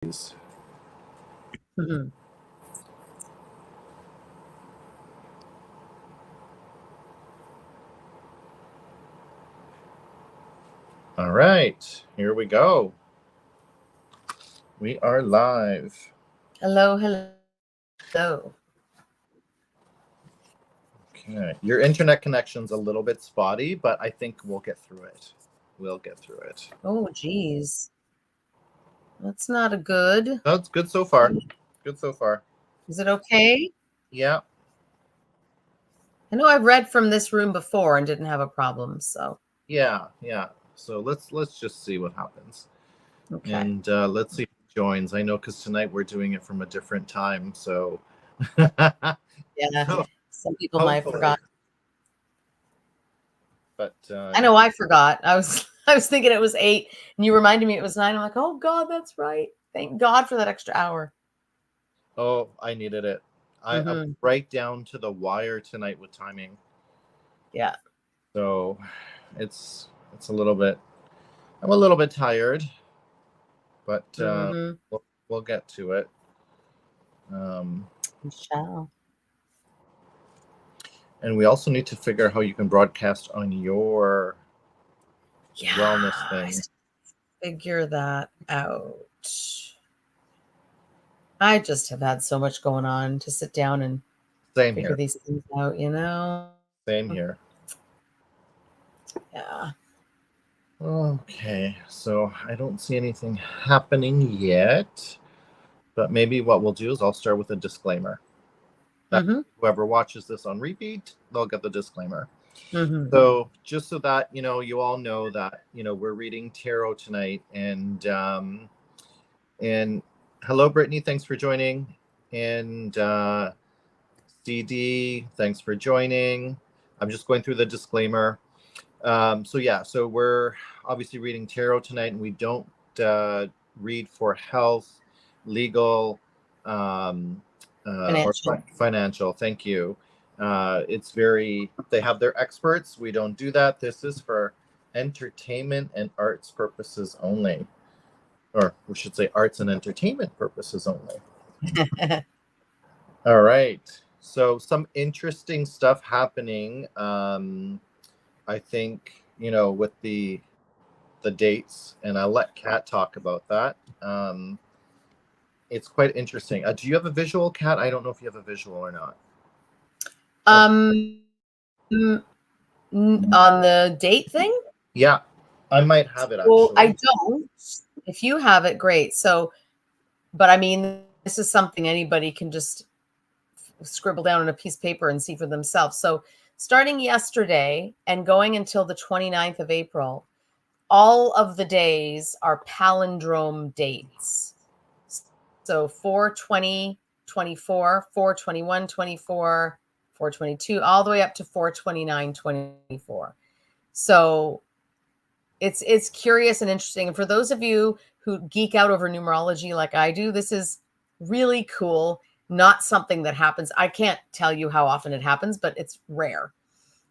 Mhm. All right, here we go. We are live. Hello, hello. Okay, your internet connection's a little bit spotty, but I think we'll get through it. We'll get through it. Oh, geez. That's not a good. No, it's good so far. Good so far. Is it okay? Yeah. I know I've read from this room before and didn't have a problem, so. Yeah. So let's just see what happens, Okay. and let's see who joins. I know because tonight we're doing it from a different time, so. Yeah, So, some people might have hopefully. forgotten. But I know I forgot. I was I was thinking it was 8, and you reminded me it was 9. I'm like, oh God, that's right. Thank God for that extra hour. oh, I needed it. I'm right down to the wire tonight with timing. Yeah. So it's a little bit. I'm a little bit tired, but we'll get to it. We shall. And we also need to figure out how you can broadcast on your wellness thing. Figure that out. I just have had so much going on to sit down and Same figure here. these things out, you know? Same here. Yeah. Okay, so I don't see anything happening yet, but maybe what we'll do is I'll start with a disclaimer. Whoever watches this on repeat, they'll get the disclaimer. So just so that you all know that we're reading tarot tonight, and hello Brittany, thanks for joining, and CD, thanks for joining. I'm just going through the disclaimer. So we're obviously reading tarot tonight, and we don't read for health, legal, or financial. Thank you. They have their experts. We don't do that. This is for entertainment and arts purposes only, or we should say arts and entertainment purposes only. All right. So some interesting stuff happening. I think, with the dates, and I'll let Kat talk about that. It's quite interesting. Do you have a visual, Kat? I don't know if you have a visual or not. On the date thing? Yeah, I might have it actually. Well, I don't. If you have it, great. So, but I mean, this is something anybody can just scribble down on a piece of paper and see for themselves. So, starting yesterday and going until the 29th of April, all of the days are palindrome dates. So 4/20, 24, 4/21, 24, 4/22, all the way up to 4/29, 24. So it's curious and interesting. And for those of you who geek out over numerology like I do, this is really cool. Not something that happens. I can't tell you how often it happens, but it's rare.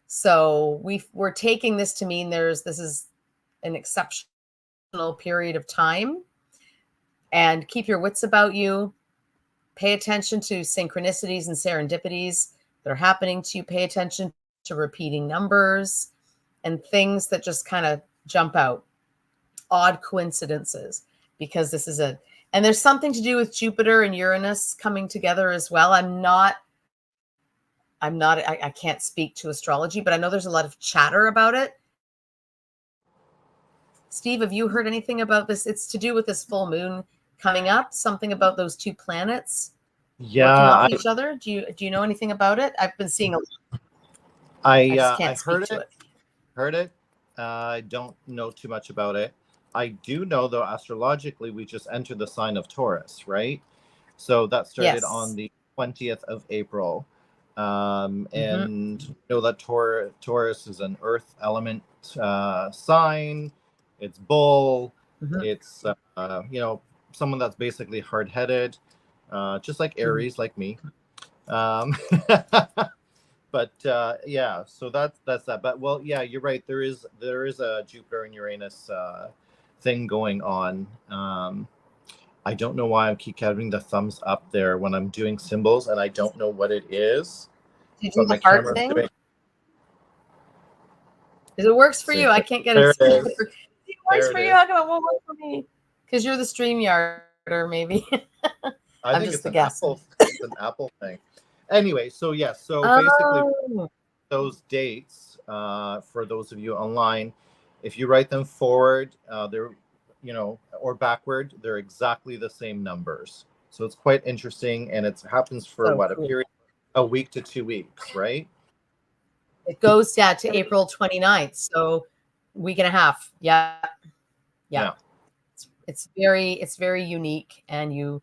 So we're taking this to mean this is an exceptional period of time. And keep your wits about you. Pay attention to synchronicities and serendipities that are happening to you. Pay attention to repeating numbers and things that just kind of jump out. Odd coincidences, because this is and there's something to do with Jupiter and Uranus coming together as well. I can't speak to astrology, but I know there's a lot of chatter about it. Steve, have you heard anything about this? It's to do with this full moon coming up, something about those two planets working off each other. Do you know anything about it? I've been seeing I just can't speak to it. Heard it. I don't know too much about it. I do know, though, astrologically, we just entered the sign of Taurus, right? So that started on the 20th of April. And you know that Taurus is an earth element sign. It's bull. It's, someone that's basically hard-headed, just like Aries, like me. But yeah, so that's that. But well, yeah, you're right. There is a Jupiter and Uranus thing going on. I don't know why I keep getting the thumbs up there when I'm doing symbols, and I don't know what it is. Did you do the heart thing? Because it works for you. I can't get it. It works for you. How come it won't work for me? Because you're the StreamYarder, maybe. I think it's an Apple thing. Anyway, so yes, so basically those dates for those of you online, if you write them forward, they're or backward, they're exactly the same numbers. So it's quite interesting, and it happens for a period, a week to 2 weeks, right? It goes to April 29th, so week and a half. Yeah. It's very unique, and you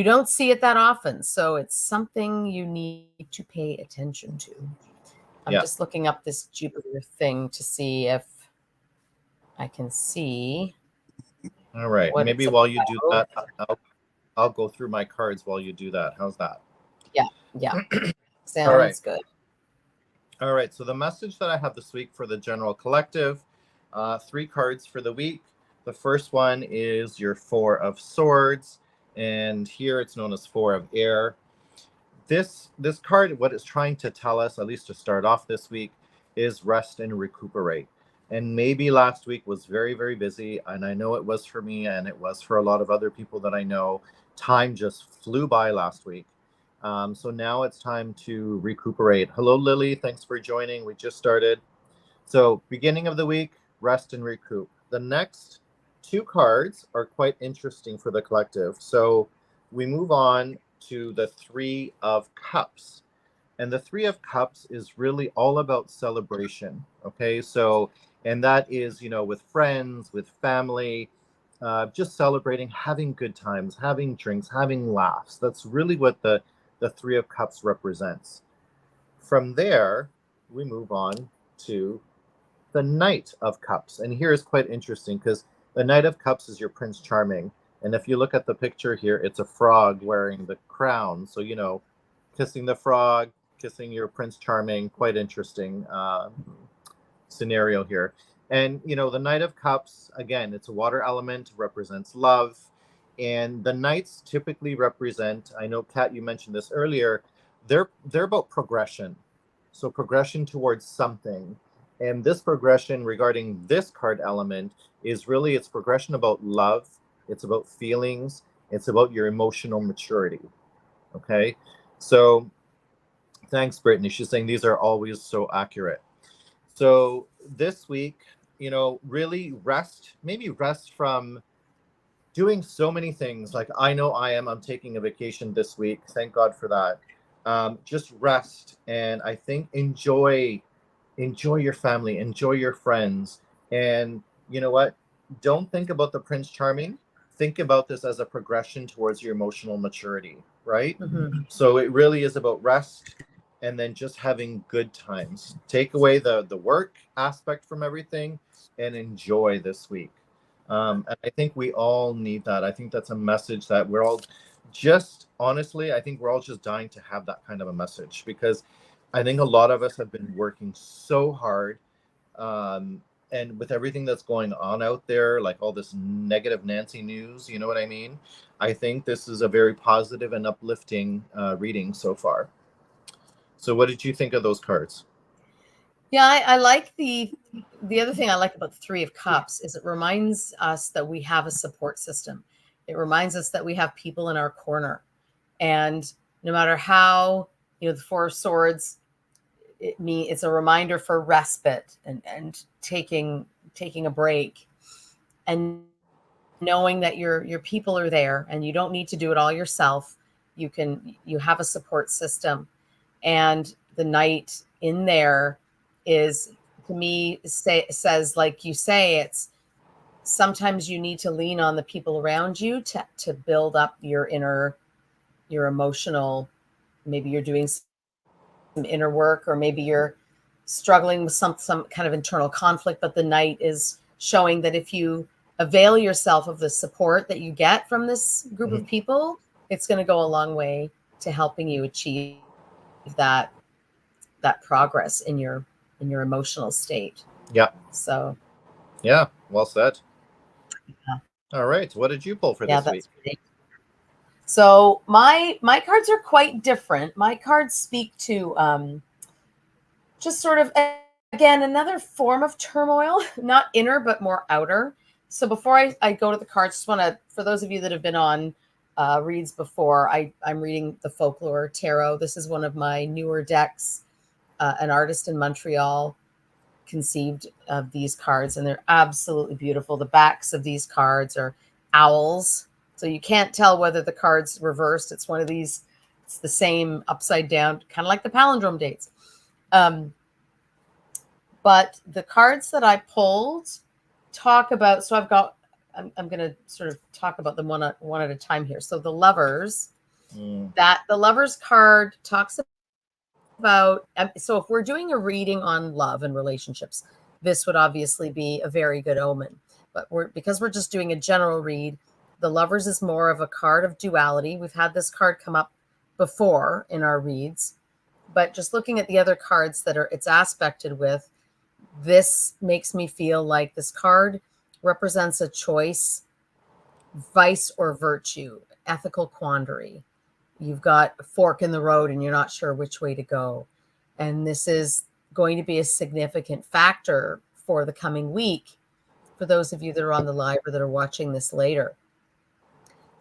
don't see it that often, so it's something you need to pay attention to. I'm just looking up this Jupiter thing to see if I can see. All right, maybe while you do that, I'll go through my cards while you do that. How's that? Yeah. Sounds good. All right, so the message that I have this week for the general collective, 3 cards for the week. The first one is your 4 of Swords, and here it's known as 4 of Air. This card, what it's trying to tell us, at least to start off this week, is rest and recuperate. And maybe last week was very, very busy, and I know it was for me, and it was for a lot of other people that I know. Time just flew by last week. So now it's time to recuperate. Hello, Lily. Thanks for joining. We just started. So beginning of the week, rest and recoup. The next 2 cards are quite interesting for the collective. So we move on to the 3 of Cups. And the 3 of Cups is really all about celebration. Okay, so, and that is, with friends, with family, just celebrating, having good times, having drinks, having laughs. That's really what the 3 of Cups represents. From there, we move on to the Knight of Cups. And here is quite interesting because the Knight of Cups is your Prince Charming. And if you look at the picture here, it's a frog wearing the crown. So, kissing the frog, kissing your Prince Charming, quite interesting scenario here. And, the Knight of Cups, again, it's a water element, represents love. And the Knights typically represent, I know, Kat, you mentioned this earlier, they're about progression. So progression towards something. And this progression regarding this card element is really, it's progression about love. It's about feelings. It's about your emotional maturity. Okay. So thanks, Brittany. She's saying these are always so accurate. So this week, really maybe rest from doing so many things. Like I'm taking a vacation this week. Thank God for that. Just rest. And I think enjoy your family, enjoy your friends. And you know what? Don't think about the Prince Charming. Think about this as a progression towards your emotional maturity, right? Mm-hmm. So it really is about rest and then just having good times. Take away the work aspect from everything and enjoy this week. And I think we all need that. I think that's a message that we're all honestly, I think we're all just dying to have that kind of a message, because I think a lot of us have been working so hard. And with everything that's going on out there, like all this negative Nancy news, you know what I mean? I think this is a very positive and uplifting reading so far. So what did you think of those cards? Yeah, I like the other thing I like about the 3 of Cups is it reminds us that we have a support system. It reminds us that we have people in our corner. And no matter how, the 4 of Swords, it's a reminder for respite and taking a break, and knowing that your people are there and you don't need to do it all yourself. You have a support system. And the Knight in there is, to me, says, like you say, it's sometimes you need to lean on the people around you to build up your emotional, maybe you're doing some inner work, or maybe you're struggling with some kind of internal conflict, but the Knight is showing that if you avail yourself of the support that you get from this group of people, it's going to go a long way to helping you achieve that progress in your emotional state. Yeah. So. Yeah. Well said. Yeah. All right. What did you pull for this week? Great. So my cards are quite different. My cards speak to just sort of, again, another form of turmoil, not inner but more outer. So before I go to the cards, just want to, for those of you that have been on reads before, I'm reading the Folklore Tarot. This is one of my newer decks. An artist in Montreal conceived of these cards, and they're absolutely beautiful. The backs of these cards are owls, so you can't tell whether the card's reversed. It's one of these, it's the same upside down, kind of like the palindrome dates. But the cards that I pulled talk about, so I've got, I'm going to sort of talk about them one at a time here. So the Lovers, that the Lovers card talks about, so if we're doing a reading on love and relationships, this would obviously be a very good omen. But because we're just doing a general read, the Lovers is more of a card of duality. We've had this card come up before in our reads, but just looking at the other cards that it's aspected with, this makes me feel like this card represents a choice, vice or virtue, ethical quandary. You've got a fork in the road and you're not sure which way to go. And this is going to be a significant factor for the coming week for those of you that are on the live or that are watching this later.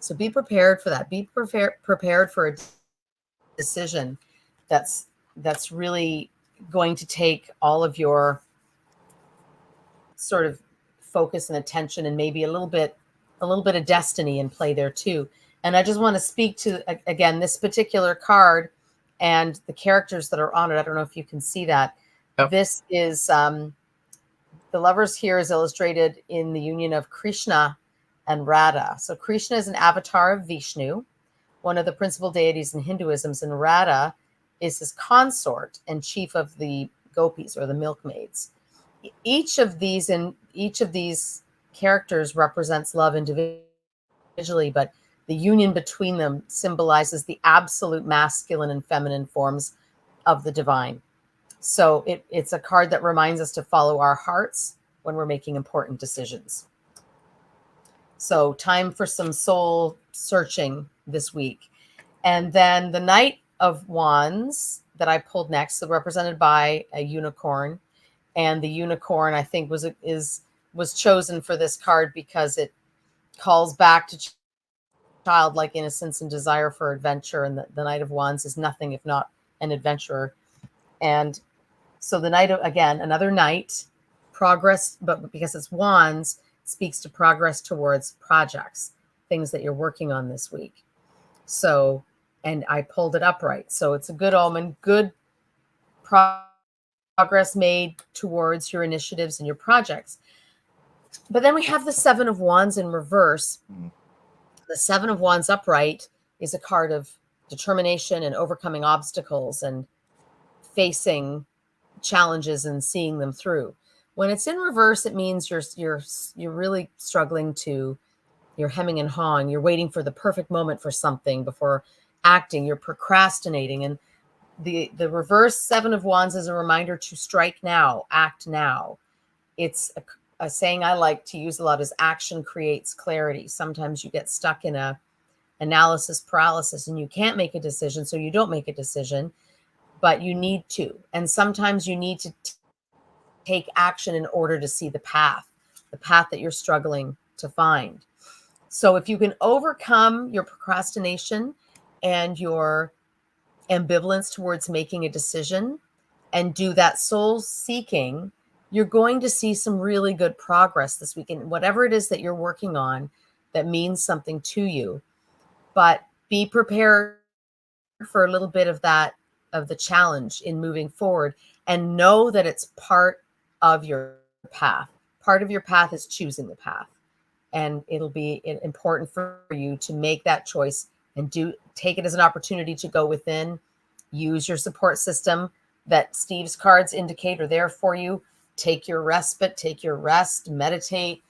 So be prepared for that. Be prepared for a decision that's really going to take all of your sort of focus and attention, and maybe a little bit of destiny in play there too. And I just want to speak to, again, this particular card and the characters that are on it. I don't know if you can see that. Yep. This is the Lovers here is illustrated in the union of Krishna and Radha. So Krishna is an avatar of Vishnu, one of the principal deities in Hinduism, and Radha is his consort and chief of the gopis, or the milkmaids. Each of these characters represents love individually, but the union between them symbolizes the absolute masculine and feminine forms of the divine. So it's a card that reminds us to follow our hearts when we're making important decisions. So time for some soul searching this week. And then the Knight of Wands that I pulled next, so represented by a unicorn. And the unicorn, I think, was chosen for this card because it calls back to childlike innocence and desire for adventure. And the Knight of Wands is nothing if not an adventurer. And so the Knight, again, another knight, progress, but because it's wands, speaks to progress towards projects, things that you're working on this week. So, and I pulled it upright. So it's a good omen, good progress made towards your initiatives and your projects. But then we have the Seven of Wands in reverse. The Seven of Wands upright is a card of determination and overcoming obstacles and facing challenges and seeing them through. When it's in reverse, it means you're really struggling you're hemming and hawing. You're waiting for the perfect moment for something before acting. You're procrastinating. And the reverse Seven of Wands is a reminder to strike now, act now. It's a saying I like to use a lot is action creates clarity. Sometimes you get stuck in a analysis paralysis and you can't make a decision, so you don't make a decision, but you need to. And sometimes you need to take action in order to see the path that you're struggling to find. So if you can overcome your procrastination and your ambivalence towards making a decision and do that soul seeking, you're going to see some really good progress this weekend, whatever it is that you're working on that means something to you. But be prepared for a little bit of that, of the challenge in moving forward, and know that it's part of your path. Part of your path is choosing the path. And it'll be important for you to make that choice and take it as an opportunity to go within, use your support system that Steve's cards indicate are there for you. Take your respite, take your rest, meditate,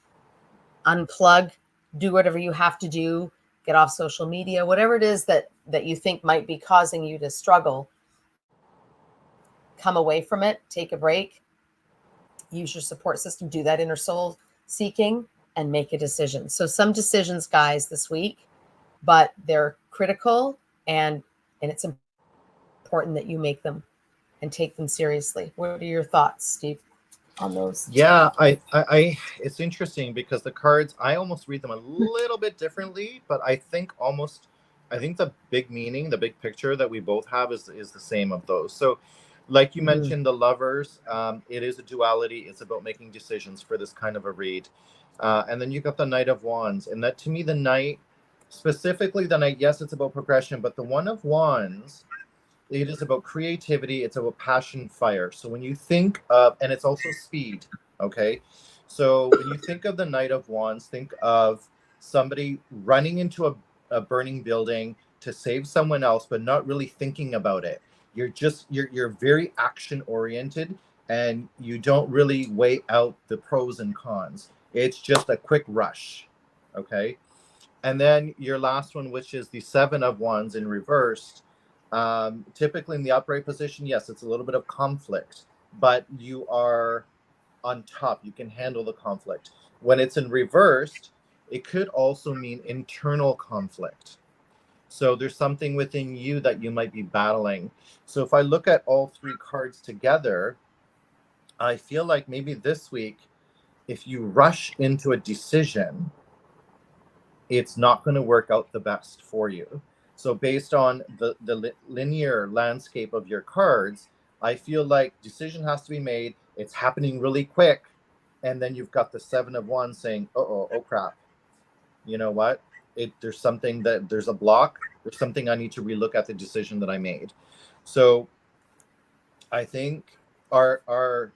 unplug, do whatever you have to do, get off social media, whatever it is that you think might be causing you to struggle. Come away from it, take a break, use your support system, do that inner soul seeking, and make a decision. So some decisions, guys, this week, but they're critical, and it's important that you make them and take them seriously. What are your thoughts, Steve, on those? Yeah, it's interesting because the cards, I almost read them a little bit differently, but I think the big meaning, the big picture that we both have is the same of those. So, like you mentioned, the Lovers, it is a duality. It's about making decisions for this kind of a read. And then you got the Knight of Wands, and that, to me, the Knight, specifically the Knight, yes, it's about progression, but the One of Wands, it is about creativity. It's about passion, fire. So when you think of, and it's also speed. Okay. So when you think of the Knight of Wands, think of somebody running into a burning building to save someone else, but not really thinking about it. You're very action oriented, and you don't really weigh out the pros and cons. It's just a quick rush. Okay. And then your last one, which is the Seven of Wands in reverse. Typically in the upright position, yes, it's a little bit of conflict, but you are on top. You can handle the conflict. When it's in reversed, it could also mean internal conflict. So there's something within you that you might be battling. So if I look at all three cards together, I feel like maybe this week, if you rush into a decision, it's not going to work out the best for you. So based on the linear landscape of your cards, I feel like decision has to be made. It's happening really quick. And then you've got the Seven of Wands saying, oh crap. You know what? There's a block. There's something I need to relook at the decision that I made. So I think our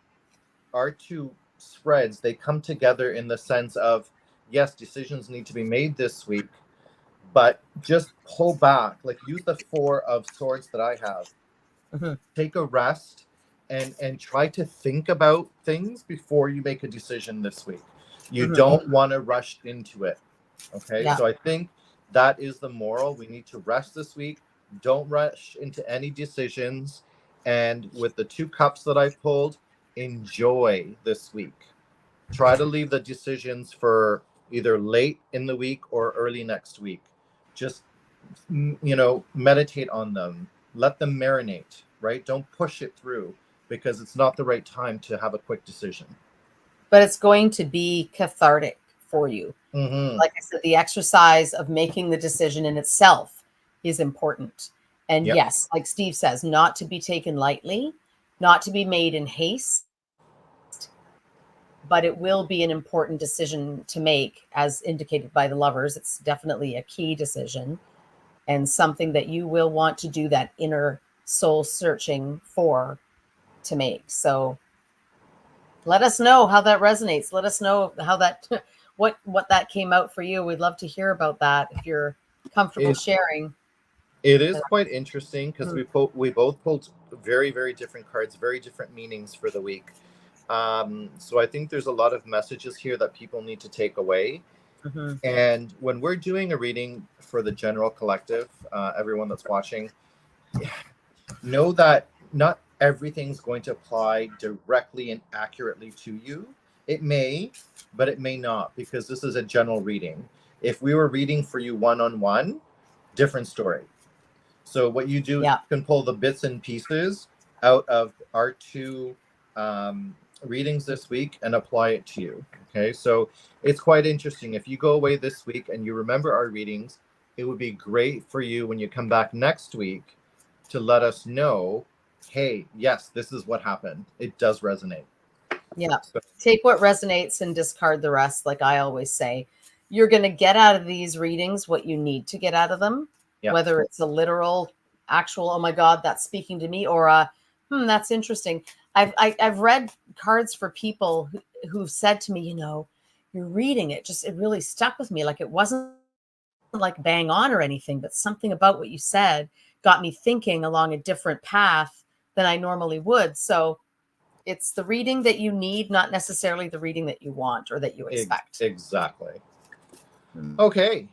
two spreads, they come together in the sense of, yes, decisions need to be made this week, but just pull back. Like, use the Four of Swords that I have. Take a rest and try to think about things before you make a decision this week. You don't want to rush into it. Okay. Yeah. So I think that is the moral. We need to rest this week. Don't rush into any decisions. And with the two cups that I pulled, enjoy this week. Try to leave the decisions for either late in the week or early next week. Just, meditate on them. Let them marinate, right? Don't push it through, because it's not the right time to have a quick decision. But it's going to be cathartic for you. Like I said, the exercise of making the decision in itself is important. And yes, like Steve says, not to be taken lightly, not to be made in haste, but it will be an important decision to make, as indicated by the Lovers. It's definitely a key decision, and something that you will want to do that inner soul searching for to make. So let us know how that resonates. Let us know how that, what that came out for you. We'd love to hear about that if you're comfortable sharing. It is quite interesting because we both pulled very, very different cards, very different meanings for the week. So I think there's a lot of messages here that people need to take away. And when we're doing a reading for the general collective, everyone that's watching, know that not everything's going to apply directly and accurately to you. It may, but it may not, because this is a general reading. If we were reading for you one-on-one, different story. So what you do, you can pull the bits and pieces out of our two readings this week and apply it to you. Okay, so it's quite interesting. If you go away this week and you remember our readings, it would be great for you when you come back next week to let us know, hey, yes, this is what happened. It does resonate. Yeah. So, take what resonates and discard the rest. Like I always say, you're going to get out of these readings what you need to get out of them, whether it's a literal, actual, oh my God, that's speaking to me, or a, that's interesting. I've read cards for people who've said to me, you're reading it, it really stuck with me. Like, it wasn't like bang on or anything, but something about what you said got me thinking along a different path than I normally would. So it's the reading that you need, not necessarily the reading that you want or that you expect. Exactly. Okay.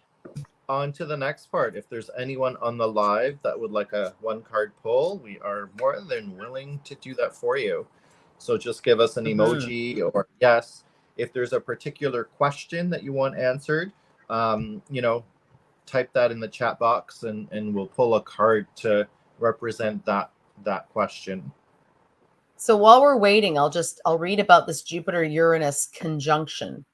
On to the next part. If there's anyone on the live that would like a one card pull, we are more than willing to do that for you. So just give us an emoji or yes. If there's a particular question that you want answered, type that in the chat box, and we'll pull a card to represent that question. So while we're waiting, I'll read about this Jupiter-Uranus conjunction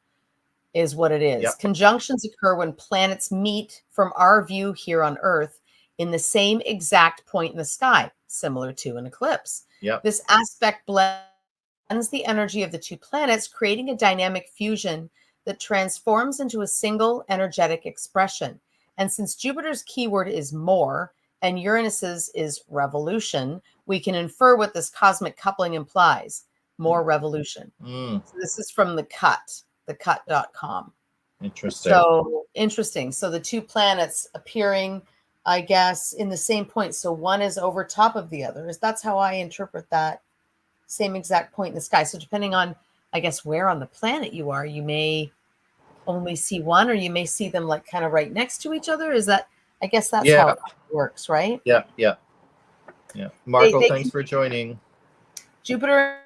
is what it is. Yep. Conjunctions occur when planets meet from our view here on Earth in the same exact point in the sky, similar to an eclipse. Yep. This aspect blends the energy of the two planets, creating a dynamic fusion that transforms into a single energetic expression. And since Jupiter's keyword is more and Uranus's is revolution, we can infer what this cosmic coupling implies: more revolution. So this is from thecut.com. Interesting. So interesting. So the two planets appearing, I guess, in the same point. So one is over top of the other. That's how I interpret that same exact point in the sky. So depending on, I guess, where on the planet you are, you may only see one, or you may see them like kind of right next to each other. Is that, I guess that's how it works, right? Yeah. Marco, thanks for joining. Jupiter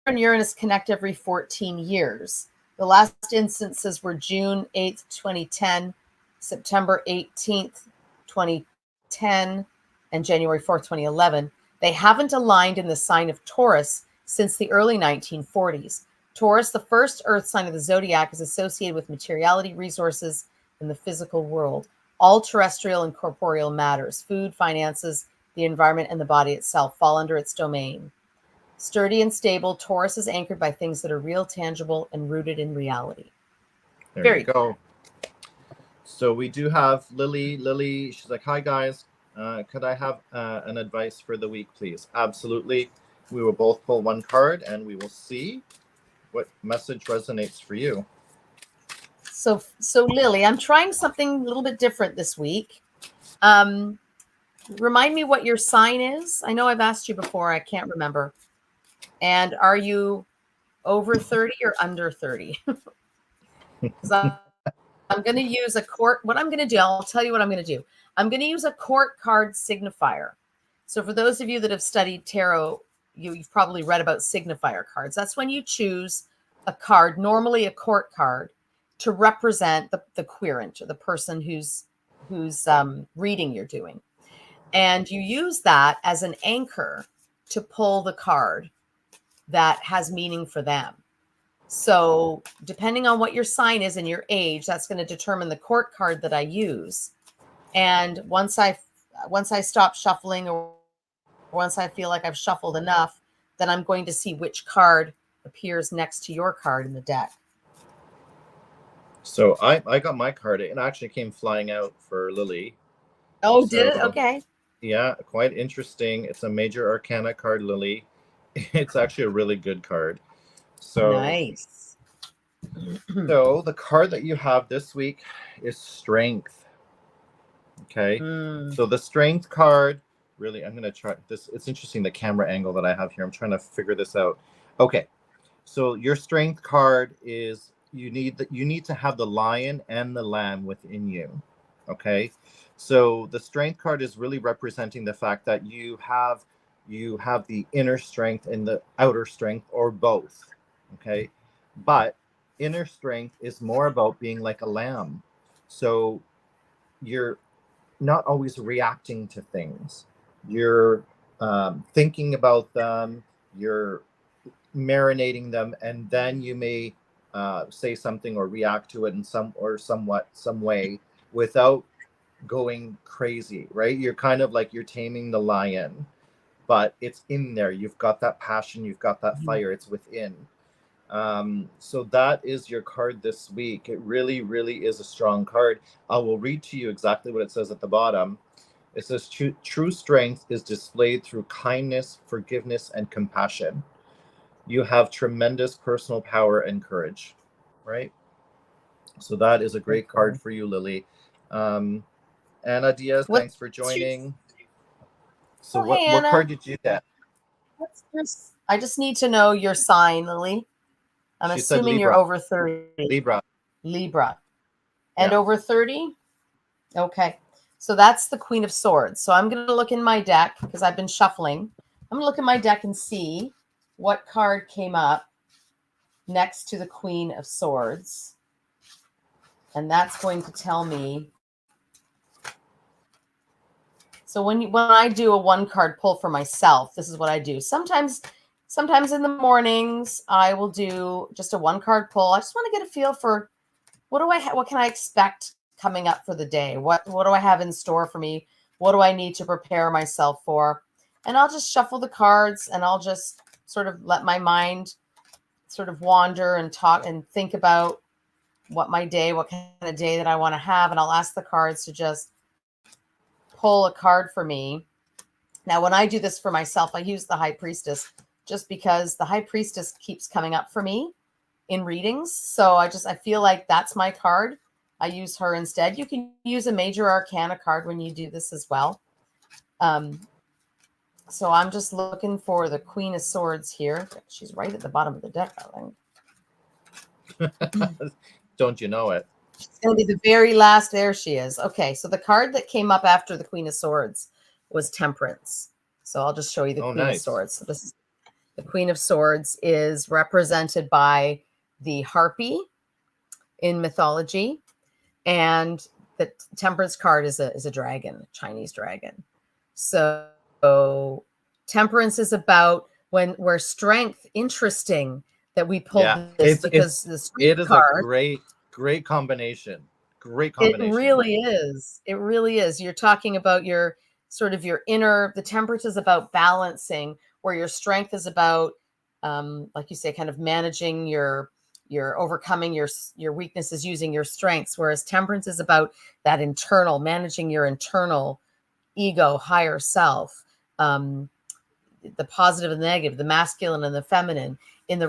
and Uranus connect every 14 years. The last instances were June 8th, 2010, September 18th, 2010, and January 4th, 2011. They haven't aligned in the sign of Taurus since the early 1940s. Taurus, the first Earth sign of the zodiac, is associated with materiality, resources, and the physical world. All terrestrial and corporeal matters, food, finances, the environment, and the body itself fall under its domain. Sturdy and stable, Taurus is anchored by things that are real, tangible, and rooted in reality. There you go. So we do have Lily. Lily, she's like, hi, guys. Could I have an advice for the week, please? Absolutely. We will both pull one card, and we will see what message resonates for you. So Lily, I'm trying something a little bit different this week. Remind me what your sign is. I know I've asked you before. I can't remember. And are you over 30 or under 30? Because I'm going to use a court. What I'm going to do, I'll tell you what I'm going to do. I'm going to use a court card signifier. So for those of you that have studied tarot, you've probably read about signifier cards. That's when you choose a card, normally a court card, to represent the querent, or the person whose reading you're doing. And you use that as an anchor to pull the card that has meaning for them. So depending on what your sign is and your age, that's going to determine the court card that I use. And once I stop shuffling, or once I feel like I've shuffled enough, then I'm going to see which card appears next to your card in the deck. So I got my card. It actually came flying out for Lily. Oh, so, did it? Okay. Yeah, quite interesting. It's a major arcana card, Lily. It's actually a really good card. So nice. So the card that you have this week is Strength. Okay. So the Strength card, really, I'm going to try this. It's interesting, the camera angle that I have here. I'm trying to figure this out. Okay. So your Strength card is you need to have the lion and the lamb within you. Okay. So the Strength card is really representing the fact that you have the inner strength and the outer strength, or both. Okay. But inner strength is more about being like a lamb. So you're not always reacting to things. You're thinking about them, you're marinating them, and then you may say something or react to it in some way without going crazy, right? You're kind of like you're taming the lion, but it's in there. You've got that passion, you've got that fire, it's within. So that is your card this week. It really, really is a strong card. I will read to you exactly what it says at the bottom. It says, true strength is displayed through kindness, forgiveness, and compassion. You have tremendous personal power and courage, right? So that is a great card for you, Lily. Anna Diaz, thanks for joining. So what card did you get? I just need to know your sign, Lily. I'm assuming you're over 30. Libra. And over 30? Okay. So that's the Queen of Swords. So I'm going to look in my deck because I've been shuffling. I'm going to look in my deck and see what card came up next to the Queen of Swords. And that's going to tell me So when I do a one card pull for myself, this is what I do. Sometimes in the mornings I will do just a one card pull. I just want to get a feel for what can I expect coming up for the day? What do I have in store for me? What do I need to prepare myself for? And I'll just shuffle the cards and I'll just sort of let my mind sort of wander and talk and think about what kind of day that I want to have. And I'll ask the cards to just pull a card for me. Now, when I do this for myself, I use the High Priestess just because the High Priestess keeps coming up for me in readings. So I feel like that's my card. I use her instead. You can use a Major Arcana card when you do this as well. So I'm just looking for the Queen of Swords here. She's right at the bottom of the deck, I think. Don't you know it? She's going to be the very last. There she is. Okay, so the card that came up after the Queen of Swords was Temperance. So I'll just show you the Queen of Swords. So this is the Queen of Swords is represented by the harpy in mythology, and the Temperance card is a dragon, a Chinese dragon. So Temperance is about where strength. Interesting that we pulled this because it is a great combination. Great combination. It really is. It really is. You're talking about your sort of your inner. The Temperance is about balancing, where your strength is about, like you say, kind of managing your overcoming your weaknesses using your strengths, whereas Temperance is about that internal, managing your internal ego, higher self, the positive and the negative, the masculine and the feminine. In the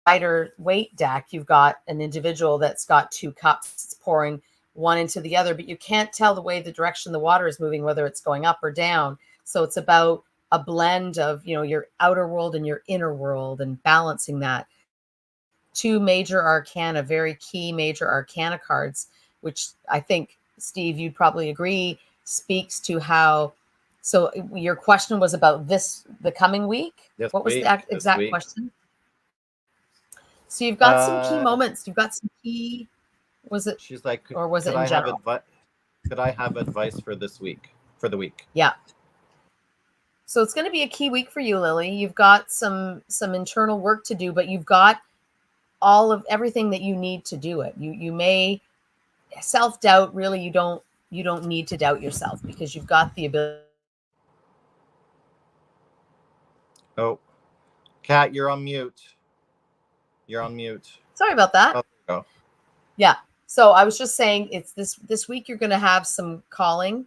Rider-Waite deck, you've got an individual that's got two cups. It's pouring one into the other, but you can't tell the way the direction the water is moving, whether it's going up or down. So it's about a blend of, your outer world and your inner world and balancing that. Two Major Arcana, very key Major Arcana cards, which I think, Steve, you'd probably agree, speaks to how. So your question was about the coming week? What was the exact question? So you've got some key moments. You've got some key. Was it? She's like, or was it in general? Could I have advice for this week? For the week? Yeah. So it's going to be a key week for you, Lily. You've got some internal work to do, but you've got everything that you need to do it. You may self-doubt. Really, you don't need to doubt yourself because you've got the ability. Oh, Kat, you're on mute. You're on mute. Sorry about that. Oh. Yeah. So I was just saying, it's this week you're going to have some calling,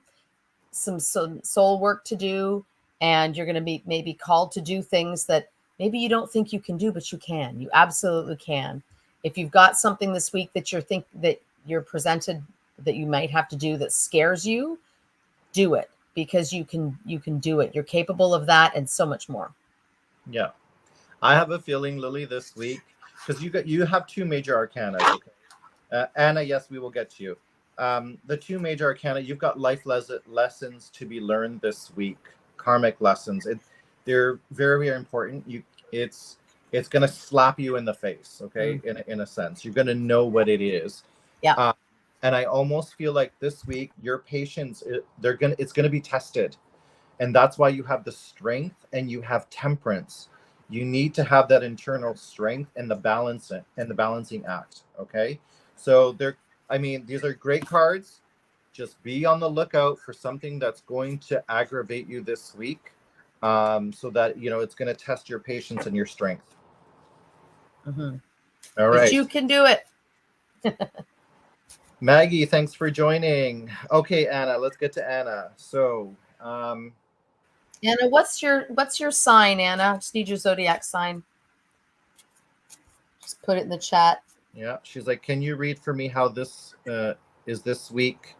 some soul work to do, and you're going to be maybe called to do things that maybe you don't think you can do, but you can. You absolutely can. If you've got something this week that you're presented that you might have to do that scares you, do it, because you can do it. You're capable of that and so much more. Yeah. I have a feeling, Lily, this week, because you have two Major Arcana. Okay? Anna, yes, we will get to you. The two Major Arcana, you've got life lessons to be learned this week, karmic lessons. They're very, very important. It's going to slap you in the face, okay? Mm-hmm. In a sense, you're going to know what it is. Yeah. And I almost feel like this week your patience, it's going to be tested, and that's why you have the strength and you have temperance. You need to have that internal strength and the balancing act. Okay, so these are great cards. Just be on the lookout for something that's going to aggravate you this week, so that it's going to test your patience and your strength. Mm-hmm. All right, but you can do it. Maggie, thanks for joining. Okay, Anna, let's get to Anna. So, Anna, what's your sign, Anna? Just need your zodiac sign. Just put it in the chat. Yeah, she's like, can you read for me how this is this week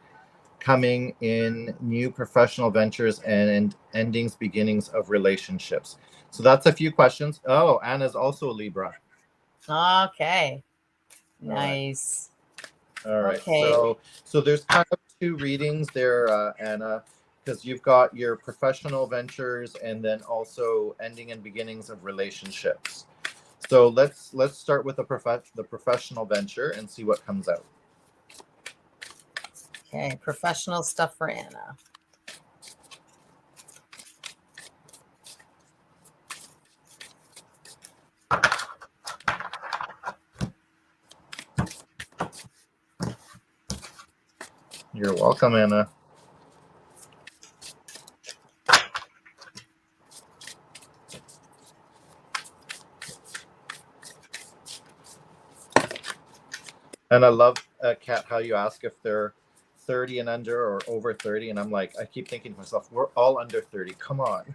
coming in new professional ventures and endings, beginnings of relationships? So that's a few questions. Oh, Anna's also a Libra. Okay, nice. All right. Okay. So there's kind of two readings there, Anna, because you've got your professional ventures and then also ending and beginnings of relationships. So let's start with the professional venture and see what comes out. Okay, professional stuff for Anna. You're welcome, Anna. And I love, Kat, how you ask if they're 30 and under or over 30. And I'm like, I keep thinking to myself, we're all under 30. Come on.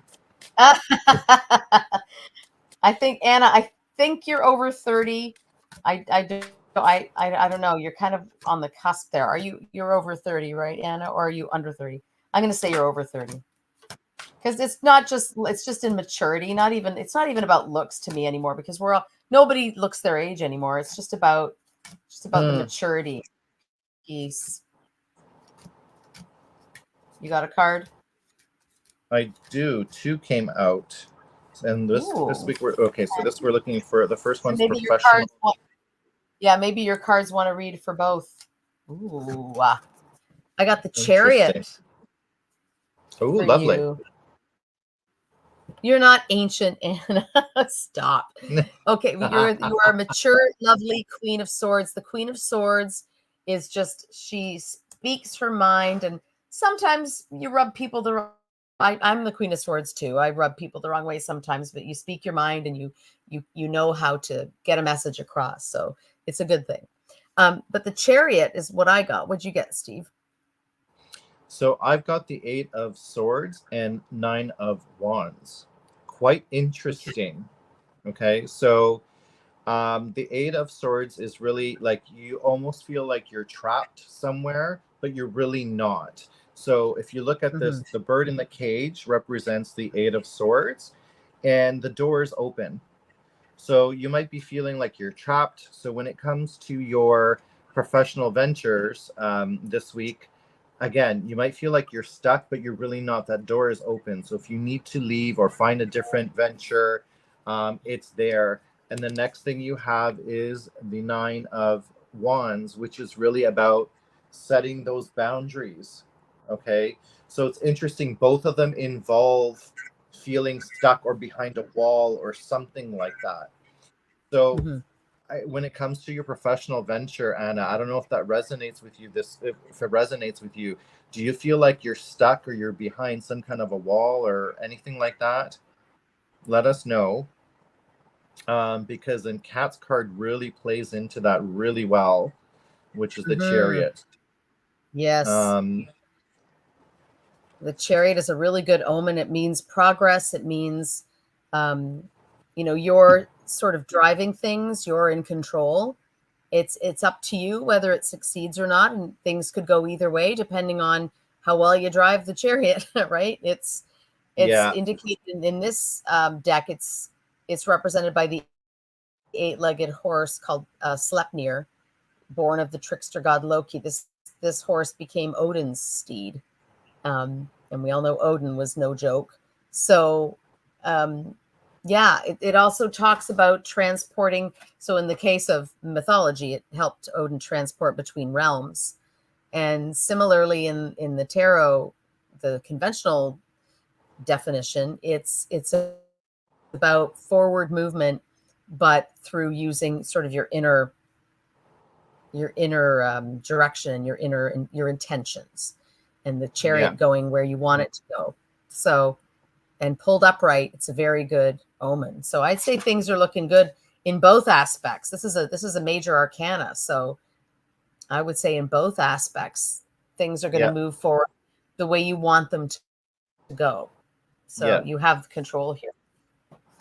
I think, Anna, I think you're over 30. I don't know. You're kind of on the cusp there. You're over 30, right, Anna? Or are you under 30? I'm going to say you're over 30. Because it's just in maturity. It's not even about looks to me anymore, because nobody looks their age anymore. It's just about the maturity piece. You got a card? I do. 2 came out. And this week we're looking for the first one's maybe professional. Maybe your cards want to read for both. Ooh. I got the Chariot. Oh, lovely. You're not ancient, Anna. Stop. Okay, you are a mature, lovely Queen of Swords. The Queen of Swords is she speaks her mind, and sometimes you rub people the wrong. I'm the Queen of Swords too. I rub people the wrong way sometimes, but you speak your mind, and you know how to get a message across. So it's a good thing. But the Chariot is what I got. What'd you get, Steve? So I've got the 8 of Swords and 9 of Wands. Quite interesting. Okay, so the 8 of Swords is really like you almost feel like you're trapped somewhere, but you're really not. So if you look at this, the bird in the cage represents the 8 of Swords, and the door is open. So you might be feeling like you're trapped. So when it comes to your professional ventures this week, again, you might feel like you're stuck, but you're really not. That door is open. So if you need to leave or find a different venture, it's there. And the next thing you have is the 9 of Wands, which is really about setting those boundaries. Okay. So it's interesting. Both of them involve feeling stuck or behind a wall or something like that. So when it comes to your professional venture, Anna, I don't know if that resonates with you. If it resonates with you, do you feel like you're stuck or you're behind some kind of a wall or anything like that? Let us know. Because then Kat's card really plays into that really well, which is the Chariot. Yes. The Chariot is a really good omen. It means progress. It means, you're sort of driving things. You're in control. It's up to you whether it succeeds or not, and things could go either way depending on how well you drive the Chariot. Right? It's indicated in this deck. It's represented by the 8-legged horse called Sleipnir, born of the trickster god Loki. This horse became Odin's steed. And we all know Odin was no joke. So, it also talks about transporting. So in the case of mythology, it helped Odin transport between realms. And similarly in the tarot, the conventional definition, it's about forward movement, but through using sort of your inner direction, your intentions. And the Chariot going where you want it to go. So, and pulled upright, it's a very good omen. So I'd say things are looking good in both aspects. This is a major arcana. So I would say in both aspects, things are going to move forward the way you want them to go. So you have control here.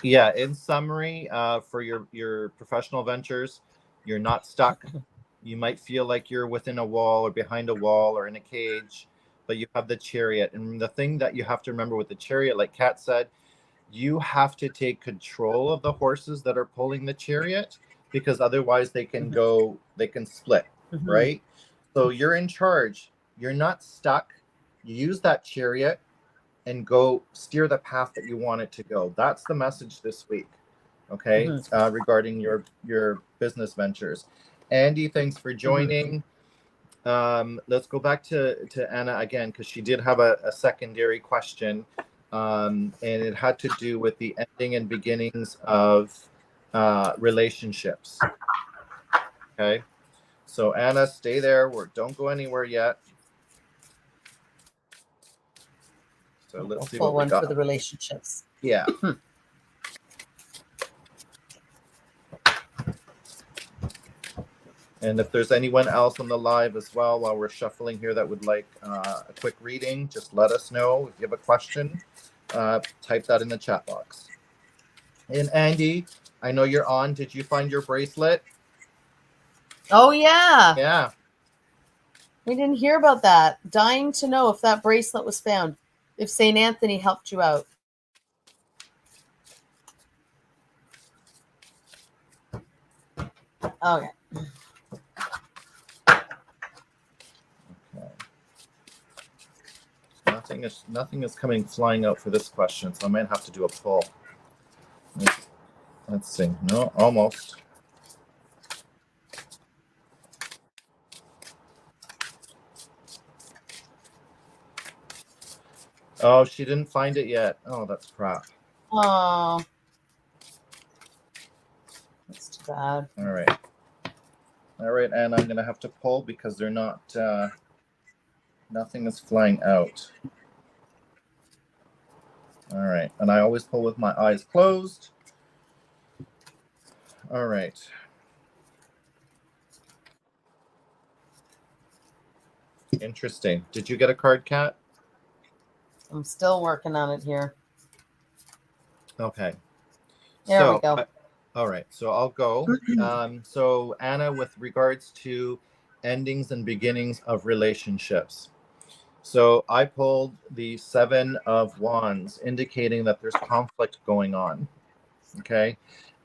Yeah. In summary, for your professional ventures, you're not stuck. You might feel like you're within a wall or behind a wall or in a cage, but you have the Chariot. And the thing that you have to remember with the Chariot, like Kat said, you have to take control of the horses that are pulling the Chariot, because otherwise they can split, right? So you're in charge. You're not stuck. You use that Chariot and go steer the path that you want it to go. That's the message this week, okay? Regarding your business ventures. Andy, thanks for joining. Let's go back to Anna again, because she did have a secondary question, and it had to do with the ending and beginnings of relationships. Okay, so Anna, stay there. Don't go anywhere yet. So let's see full what we one got. for the relationships. Yeah. And if there's anyone else on the live as well while we're shuffling here that would like a quick reading, just let us know. If you have a question, type that in the chat box. And Andy, I know you're on. Did you find your bracelet? Oh, yeah. Yeah. We didn't hear about that. Dying to know if that bracelet was found, if St. Anthony helped you out. Okay. Nothing is coming flying out for this question, so I might have to do a poll. Let's see. No, almost. Oh, she didn't find it yet. Oh, that's crap. Oh, that's too bad. All right. All right, and I'm gonna have to pull because they're not. Nothing is flying out. All right, and I always pull with my eyes closed. All right. Interesting. Did you get a card, Kat? I'm still working on it here. Okay. There we go. All right, so I'll go. So Anna, with regards to endings and beginnings of relationships. So I pulled the 7 of Wands, indicating that there's conflict going on. Okay.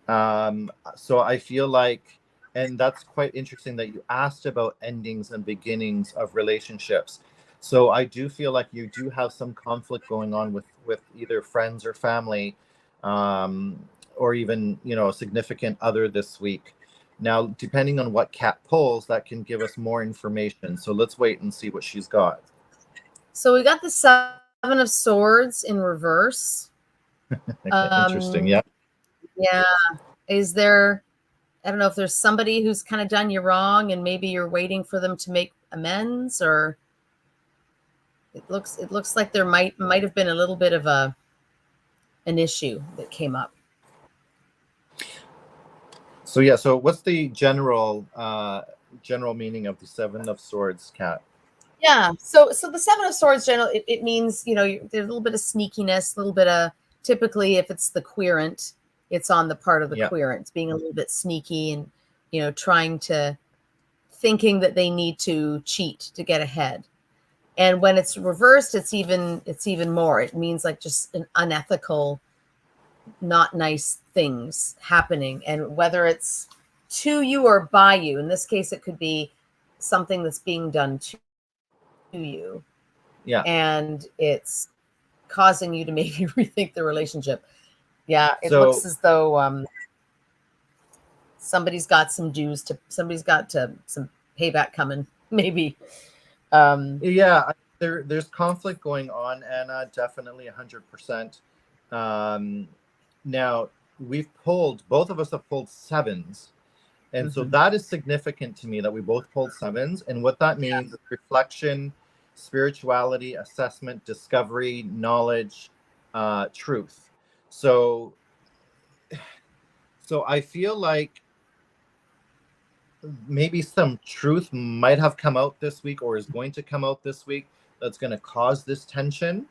So I feel like, and that's quite interesting that you asked about endings and beginnings of relationships. So I do feel like you do have some conflict going on with either friends or family, or even, a significant other this week. Now, depending on what Kat pulls, that can give us more information. So let's wait and see what she's got. So we got the 7 of Swords in reverse. Interesting. Yeah. Yeah. Is there, I don't know if there's somebody who's kind of done you wrong and maybe you're waiting for them to make amends, or it looks like there might have been a little bit of an issue that came up. So yeah, so what's the general meaning of the 7 of Swords, Kat? Yeah. So the 7 of Swords, general, it means, there's a little bit of sneakiness, a little bit of, typically if it's the querent, it's on the part of the querent, being a little bit sneaky and, thinking that they need to cheat to get ahead. And when it's reversed, it's even more. It means like just an unethical, not nice things happening. And whether it's to you or by you, in this case, it could be something that's being done to you. Yeah. And it's causing you to maybe rethink the relationship. Yeah. It looks as though somebody's got some some payback coming, maybe. Yeah, there's conflict going on, Anna, definitely 100%. Now both of us have pulled 7s. And so that is significant to me that we both pulled 7s. And what that means is reflection, spirituality, assessment, discovery, knowledge, truth. So I feel like maybe some truth might have come out this week or is going to come out this week that's going to cause this tension,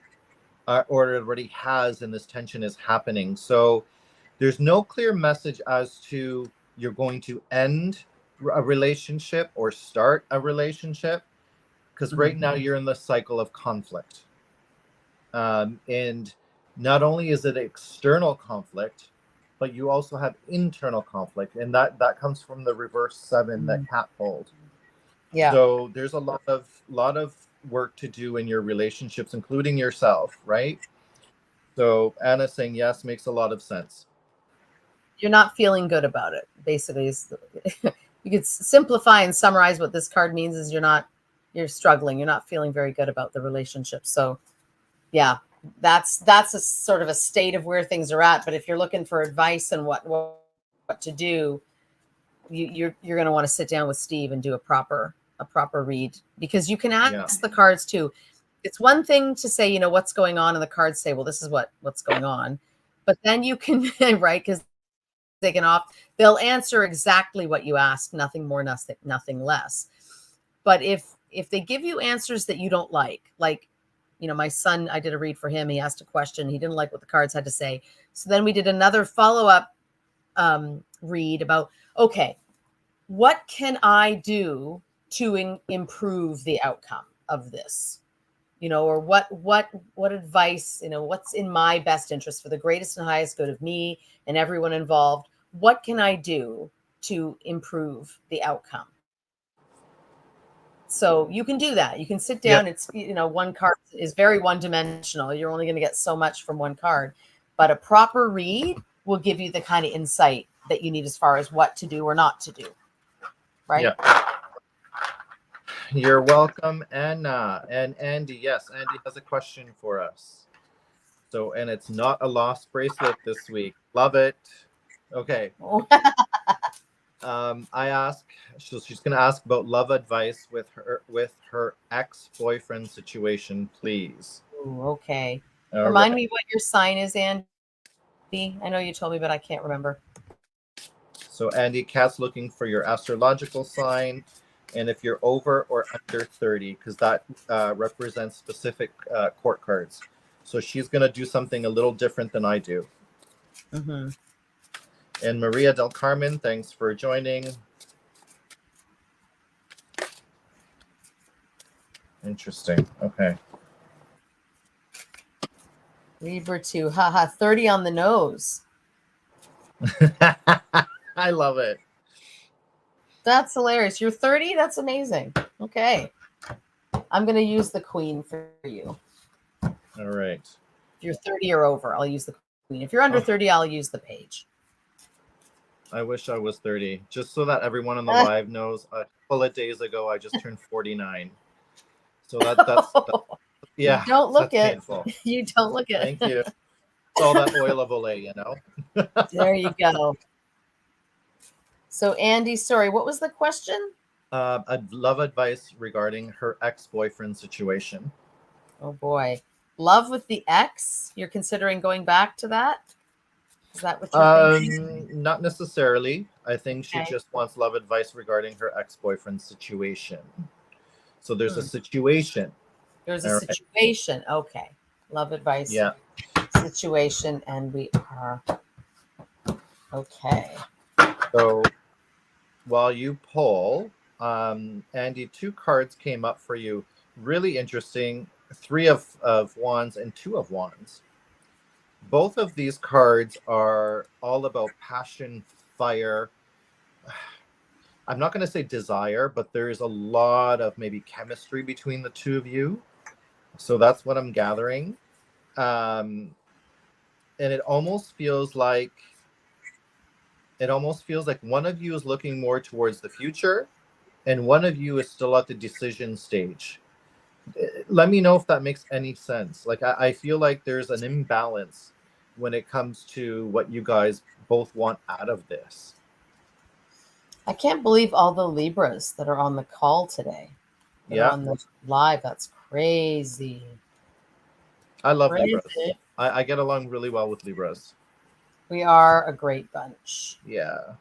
or it already has, and this tension is happening. So there's no clear message as to you're going to end a relationship or start a relationship, because right now you're in the cycle of conflict. And not only is it external conflict, but you also have internal conflict, and that comes from the reverse 7 that Kat pulled. Yeah. So there's a lot of work to do in your relationships, including yourself, right? So Anna saying yes makes a lot of sense. You're not feeling good about it. Basically, you could simplify and summarize what this card means is you're struggling. You're not feeling very good about the relationship. So yeah, that's a sort of a state of where things are at. But if you're looking for advice and what to do, you're going to want to sit down with Steve and do a proper read, because you can ask the cards too. it's one thing to say, you know, what's going on, and the cards say, well, this is what's going on. But then you can, right, because they'll answer exactly what you ask, nothing more, nothing less. But if they give you answers that you don't like, you know, my son, I did a read for him. He asked a question. He didn't like what the cards had to say. So then we did another follow-up read about, okay, what can I do to improve the outcome of this? You know, or what advice, you know, what's in my best interest for the greatest and highest good of me and everyone involved? What can I do to improve the outcome? So you can do that. You can sit down. It's, you know, one card is very one-dimensional. You're only going to get so much from one card, but a proper read will give you the kind of insight that you need as far as what to do or not to do. Right? Yeah. You're welcome, Anna. And Andy, yes, Andy has a question for us. So, and it's not a lost bracelet this week. Love it. Okay. I ask, so she's going to ask about love advice with her ex-boyfriend situation, please. Ooh, okay. Remind me what your sign is, Andy. I know you told me, but I can't remember. So Andy, Kat's looking for your astrological sign, and if you're over or under 30, because that represents specific court cards. So she's going to do something a little different than I do. Mm-hmm. And Maria del Carmen, thanks for joining. Interesting. Okay. Libra 2. Haha, 30 on the nose. I love it. That's hilarious. You're 30? That's amazing. Okay. I'm going to use the queen for you. All right. If you're 30 or over, I'll use the queen. If you're under 30, I'll use the page. I wish I was 30, just so that everyone on the live knows. A couple of days ago, I just turned 49. So that's yeah. You don't look it. Painful. You don't look it. Thank you. It's all that oil of Olay, you know. There you go. So Andy, sorry, what was the question? I'd love advice regarding her ex-boyfriend situation. Oh boy, love with the ex. You're considering going back to that? Is that what you're thinking? Not necessarily. I think she just wants love advice regarding her ex-boyfriend situation. So there's a situation. There's a situation. Okay. Love advice. Yeah. Situation, and we are okay. So while you pull, Andy, 2 cards came up for you. Really interesting. 3 of wands and 2 of wands. Both of these cards are all about passion, fire. I'm not going to say desire, but there's a lot of maybe chemistry between the 2 of you. So that's what I'm gathering. And it almost feels like one of you is looking more towards the future and one of you is still at the decision stage. Let me know if that makes any sense. Like, I feel like there's an imbalance when it comes to what you guys both want out of this. I can't believe all the Libras that are on the call today. Yeah. On the live. That's crazy. I love Libras. I get along really well with Libras. We are a great bunch. Yeah.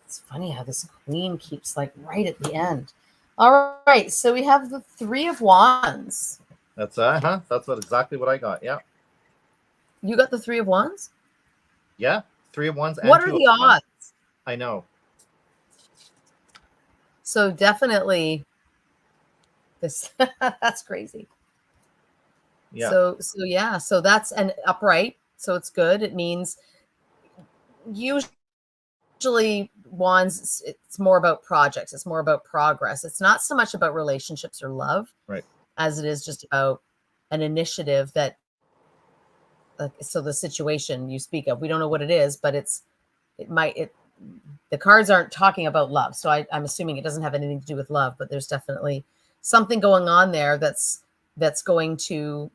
It's funny how this queen keeps like right at the end. All right. So we have the 3 of wands. That's exactly what I got. Yeah. You got the 3 of wands? Yeah. 3 of wands. What are the odds? I know. So definitely this, that's crazy. Yeah. So that's an upright. So it's good. It means usually wands, it's more about projects. It's more about progress. It's not so much about relationships or love, right, as it is just about an initiative that, so the situation you speak of, we don't know what it is, but the cards aren't talking about love. So I'm assuming it doesn't have anything to do with love, but there's definitely something going on there that's going to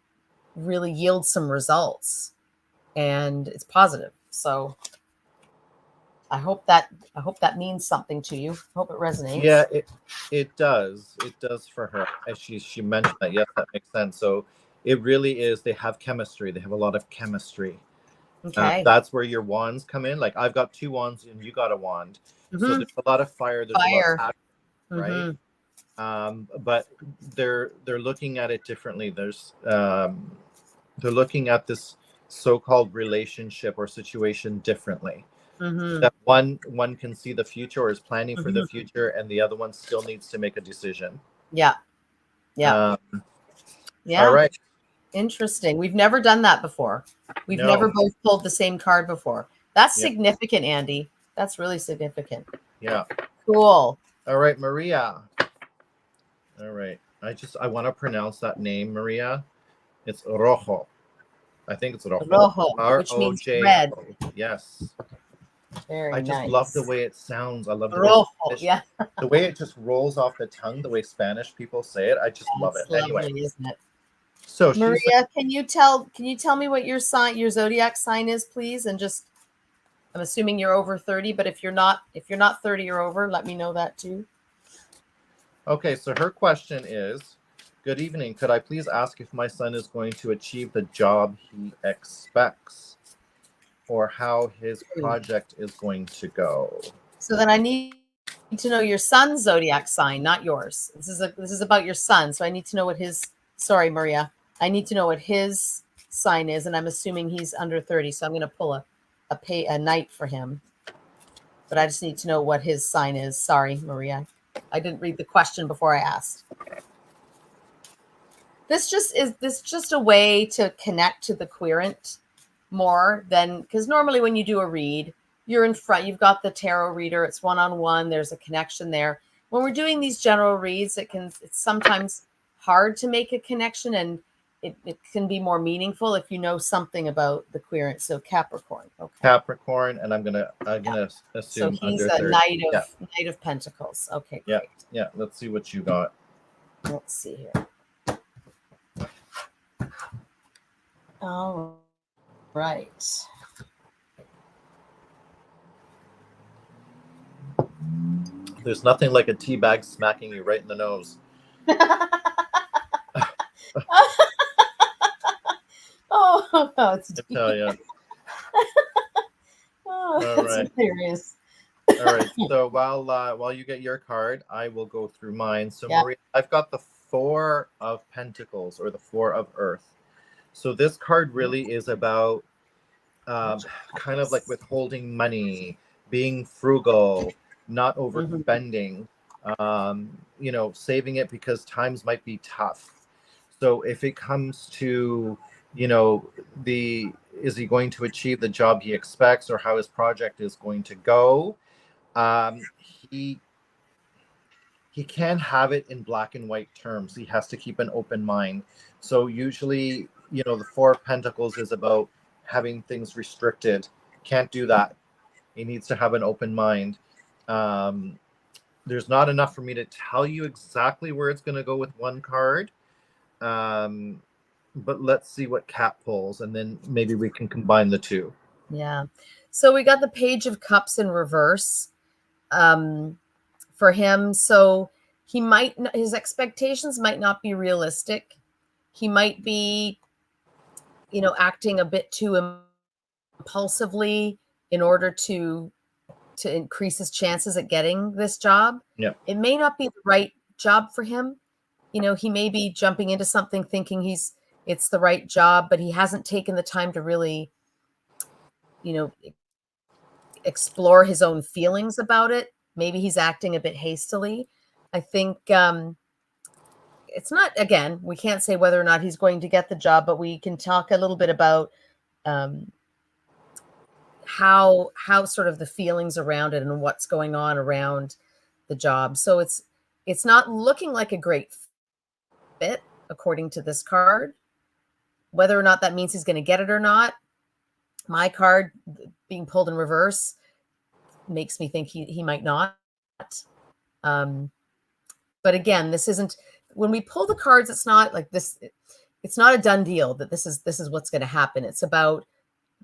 really yield some results, and it's positive. So I hope that means something to you. I hope it resonates. Yeah, it does. It does for her. As she mentioned that. Yes, that makes sense. So it really is. They have chemistry. They have a lot of chemistry. Okay. That's where your wands come in. Like I've got 2 wands and you got a wand. So there's a lot of fire. There's a lot of action, right? But they're looking at it differently. There's they're looking at this so-called relationship or situation differently. That one can see the future or is planning for the future, and the other one still needs to make a decision. Yeah. Yeah. All right. Interesting. We've never done that before. We've never both pulled the same card before. That's significant, Andy. That's really significant. Yeah. Cool. All right, Maria. All right. I want to pronounce that name, Maria. It's Rojo. I think it's Rojo. Rojo, which means red. Yes. Very I just nice. love the way it sounds. I love the Rojo, way the way it just rolls off the tongue, the way Spanish people say it. I just love it. Lovely, anyway, isn't it? So Maria, can you tell me what your zodiac sign is, please? And just, I'm assuming you're over 30, but if you're not 30 or over, let me know that too. Okay, so her question is, good evening. Could I please ask if my son is going to achieve the job he expects, or how his project is going to go? So then I need to know your son's zodiac sign, not yours. This is about your son. So I need to know what his, sorry, Maria. I need to know what his sign is, and I'm assuming he's under 30. So I'm going to pull a knight for him. But I just need to know what his sign is. Sorry, Maria. I didn't read the question before I asked. This just a way to connect to the querent more than, because normally when you do a read, you're in front, you've got the tarot reader, it's one-on-one, there's a connection there. When we're doing these general reads, it's sometimes hard to make a connection, and it can be more meaningful if you know something about the querent. So Capricorn. Okay. Capricorn, and I'm gonna assume so he's under a 30. Knight of Pentacles. Okay, yeah, great. yeah. Let's see what you got. Let's see here. All right. There's nothing like a tea bag smacking you right in the nose. Oh, it's deep. I tell you. Oh, that's hilarious. All right. So while you get your card, I will go through mine. So Maria, I've got the 4 of Pentacles, or the 4 of Earth. So this card really is about kind of like withholding money, being frugal, not overspending, saving it because times might be tough. So if it comes to, is he going to achieve the job he expects, or how his project is going to go? He can't have it in black and white terms. He has to keep an open mind. So usually, the 4 of Pentacles is about having things restricted. Can't do that. He needs to have an open mind. There's not enough for me to tell you exactly where it's going to go with one card. But let's see what Kat pulls, and then maybe we can combine the 2. Yeah. So we got the Page of Cups in reverse for him. So his expectations might not be realistic. He might be, acting a bit too impulsively in order to increase his chances at getting this job. Yeah. It may not be the right job for him. He may be jumping into something thinking it's the right job, but he hasn't taken the time to really, explore his own feelings about it. Maybe he's acting a bit hastily. I think it's not, again, we can't say whether or not he's going to get the job, but we can talk a little bit about how sort of the feelings around it and what's going on around the job. So it's not looking like a great fit according to this card. Whether or not that means he's going to get it or not, my card being pulled in reverse makes me think he might not. But again, this isn't, when we pull the cards, it's not like this. It's not a done deal that this is what's going to happen. It's about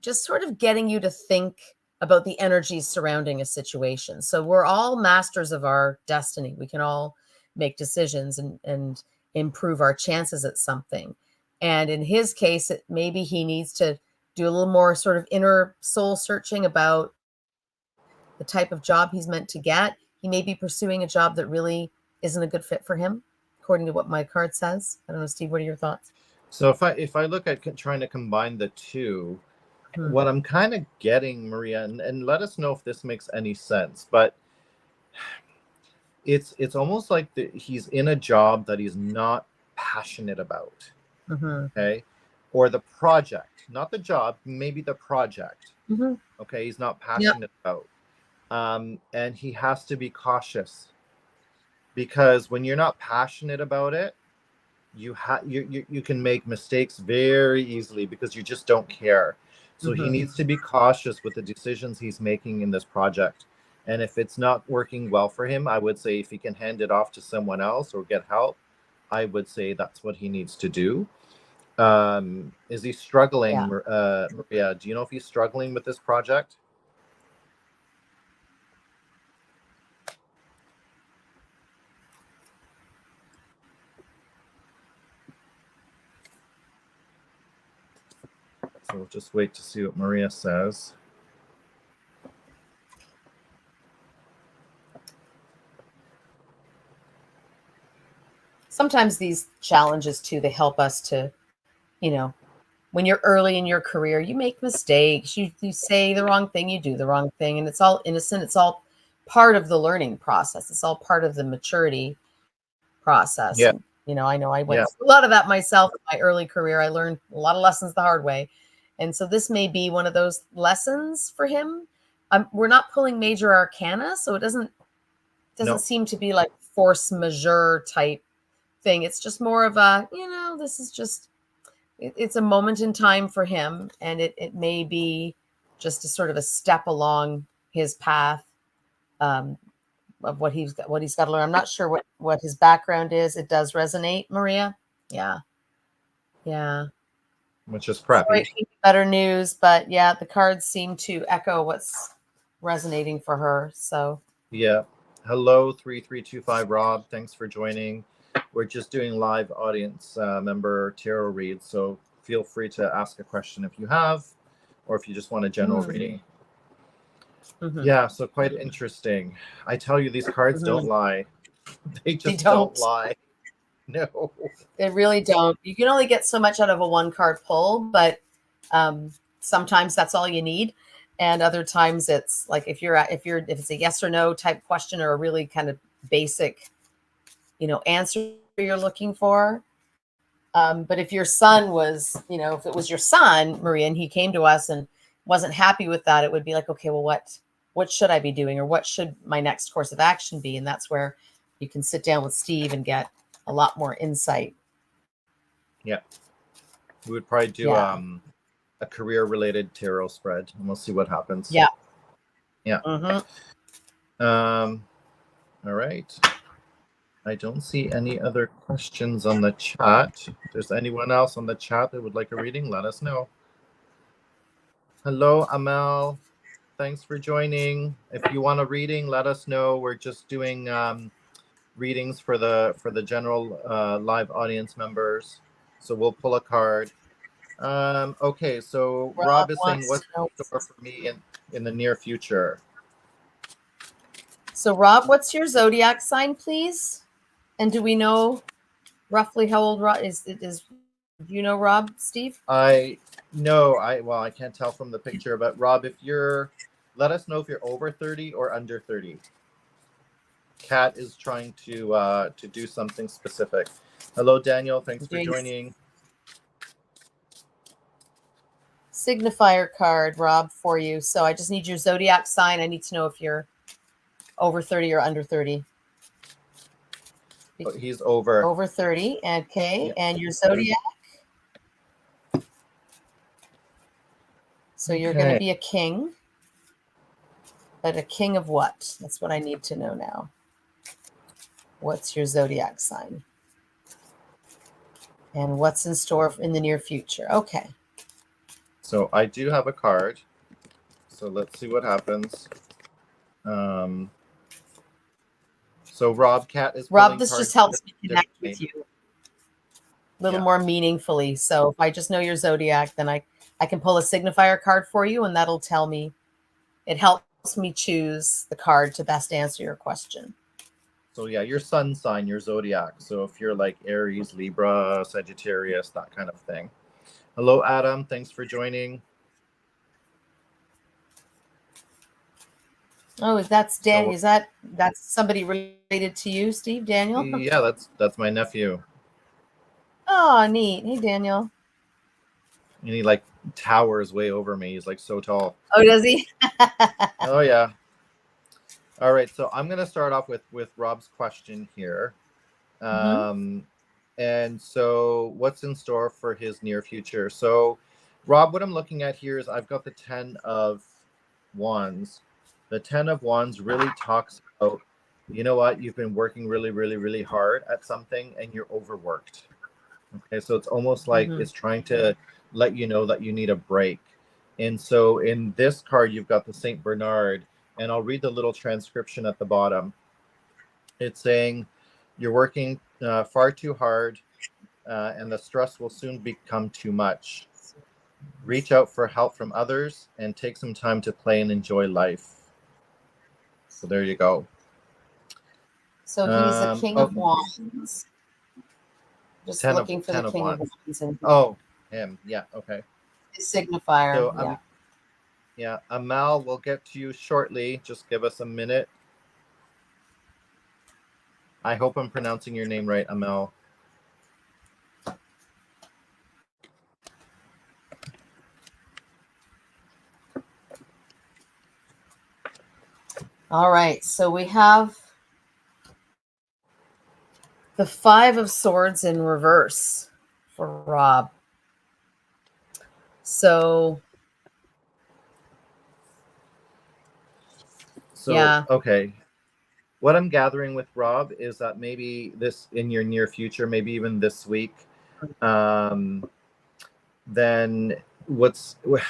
just sort of getting you to think about the energies surrounding a situation. So we're all masters of our destiny. We can all make decisions and improve our chances at something. And in his case, maybe he needs to do a little more sort of inner soul searching about the type of job he's meant to get. He may be pursuing a job that really isn't a good fit for him, according to what my card says. I don't know, Steve, what are your thoughts? So if I look at trying to combine the two, what I'm kind of getting, Maria, and let us know if this makes any sense, but it's almost like he's in a job that he's not passionate about. Okay, or the project, not the job, maybe the project. Okay, he's not passionate about, and he has to be cautious, because when you're not passionate about it, you can make mistakes very easily because you just don't care. So he needs to be cautious with the decisions he's making in this project. And if it's not working well for him, I would say if he can hand it off to someone else or get help, I would say that's what he needs to do. Is he struggling, Maria? Do you know if he's struggling with this project? So we'll just wait to see what Maria says. Sometimes these challenges too, they help us to, when you're early in your career, you make mistakes, you say the wrong thing, you do the wrong thing, and it's all innocent. It's all part of the learning process. It's all part of the maturity process. Yeah. And, I know I went through a lot of that myself in my early career. I learned a lot of lessons the hard way. And so this may be one of those lessons for him. We're not pulling major arcana, so it doesn't seem to be like force majeure type thing. It's just more of a, this is just, it's a moment in time for him. And it may be just a sort of a step along his path of what he's got to learn. I'm not sure what his background is. It does resonate, Maria. Yeah. Which is crappy. Better news, but yeah, the cards seem to echo what's resonating for her. So yeah. Hello, 3325 Rob. Thanks for joining. We're just doing live audience member tarot reads, so feel free to ask a question if you have, or if you just want a general reading. Yeah, so quite interesting. I tell you, these cards don't lie. They just don't lie. No, they really don't. You can only get so much out of a one card pull, but sometimes that's all you need. And other times it's like if it's a yes or no type question, or a really kind of basic, answer you're looking for. But if your son was, if it was your son, Maria, and he came to us and wasn't happy with that, it would be like, okay, well, what should I be doing, or what should my next course of action be? And that's where you can sit down with Steve and get a lot more insight. Yeah. We would probably do a career related tarot spread, and we'll see what happens. Yeah. All right. I don't see any other questions on the chat. If there's anyone else on the chat that would like a reading, let us know. Hello, Amel. Thanks for joining. If you want a reading, let us know. We're just doing readings for the general live audience members. So we'll pull a card. Okay, so Rob is saying, what's in store for me in the near future? So Rob, what's your zodiac sign, please? And do we know roughly how old Rob is? Do you know Rob, Steve? I can't tell from the picture, but Rob, let us know if you're over 30 or under 30. Kat is trying to do something specific. Hello, Daniel. Thanks for joining. Signifier card, Rob, for you. So I just need your zodiac sign. I need to know if you're over 30 or under 30. He's over. Over 30. Okay. Yeah. And your zodiac? So you're going to be a king. But a king of what? That's what I need to know now. What's your zodiac sign? And what's in store in the near future? Okay. So I do have a card. So let's see what happens. So Rob Cat is Rob, pulling this cards just helps me connect with differently. you a little more meaningfully. So if I just know your zodiac, then I can pull a signifier card for you, and that'll tell me. It helps me choose the card to best answer your question. So yeah, your sun sign, your zodiac. So if you're like Aries, Libra, Sagittarius, that kind of thing. Hello, Adam. Thanks for joining. Oh, that's Dan. That's somebody related to you, Steve? Daniel? Yeah, that's my nephew. Oh, neat. Hey, Daniel. And he like towers way over me. He's like so tall. Oh, does he? Oh yeah. All right. So I'm gonna start off with Rob's question here. And so what's in store for his near future? So Rob, what I'm looking at here is I've got the 10 of Wands. The 10 of Wands really talks about, you know what, you've been working really, really, really hard at something and you're overworked. Okay, so it's almost like it's trying to let you know that you need a break. And so in this card, you've got the Saint Bernard, and I'll read the little transcription at the bottom. It's saying, you're working far too hard, and the stress will soon become too much. Reach out for help from others and take some time to play and enjoy life. So there you go. So he's a King of Wands. Just looking for the King of Wands. Oh, him. Yeah, okay. His signifier. So, yeah, Amal, we'll get to you shortly. Just give us a minute. I hope I'm pronouncing your name right, Amal. All right, so we have the 5 of Swords in reverse for Rob. So yeah. Okay. What I'm gathering with Rob is that maybe this in your near future, maybe even this week, then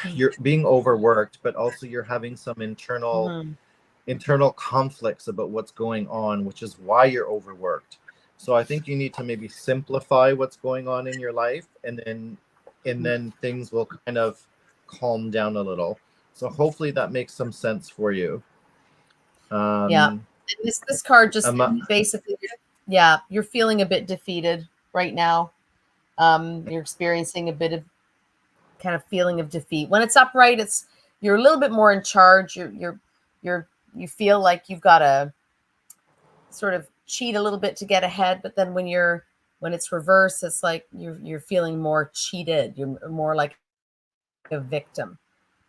you're being overworked, but also you're having some internal conflicts about what's going on, which is why you're overworked. So I think you need to maybe simplify what's going on in your life, and then things will kind of calm down a little. So hopefully that makes some sense for you. Yeah. This card just basically, you're feeling a bit defeated right now. You're experiencing a bit of kind of feeling of defeat. When it's upright, you're a little bit more in charge. You feel like you've got to sort of cheat a little bit to get ahead, but then when it's reverse, it's like you're feeling more cheated. You're more like a victim.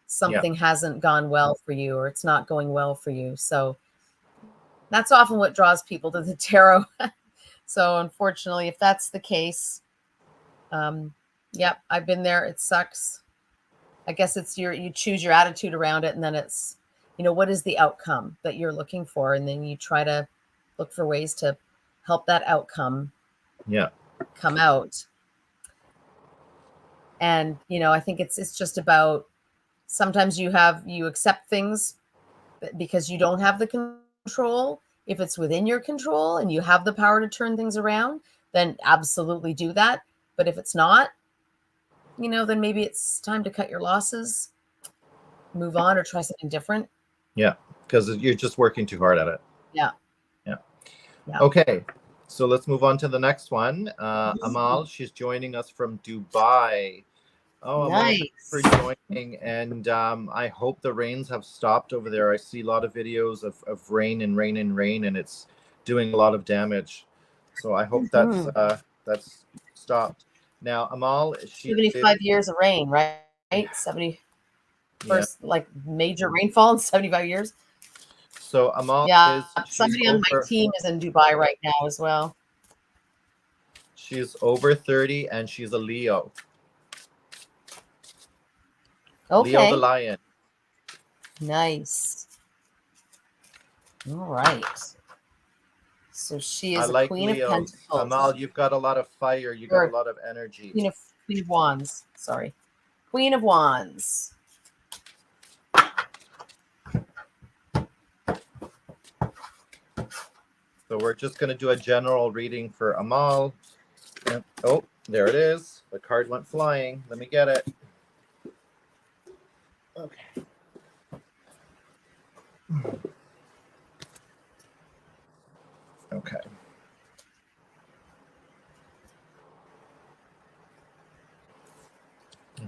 Something hasn't gone well for you, or it's not going well for you. So that's often what draws people to the tarot. So unfortunately, if that's the case, I've been there. It sucks. I guess it's you choose your attitude around it, and then it's, what is the outcome that you're looking for? And then you try to look for ways to help that outcome come out. And, I think it's just about, sometimes you accept things because you don't have the control. If it's within your control and you have the power to turn things around, then absolutely do that. But if it's not, then maybe it's time to cut your losses, move on, or try something different. Yeah, because you're just working too hard at it. Yeah. Okay, so let's move on to the next one. Amal, she's joining us from Dubai. Oh, Amal, nice. Thanks for joining. And I hope the rains have stopped over there. I see a lot of videos of rain, and it's doing a lot of damage. So I hope that's stopped. Now, Amal, 75 years of rain, right? 70 first like major rainfall in 75 years. So Amal somebody on my team is in Dubai right now as well. She's over 30 and she's a Leo. Okay. Leo the lion. Nice. All right. So she is a Queen of Pentacles. Amal, you've got a lot of fire. You got a lot of energy. Queen of Wands. Sorry. Queen of Wands. So we're just going to do a general reading for Amal. Oh, there it is. The card went flying. Let me get it. Okay. Okay.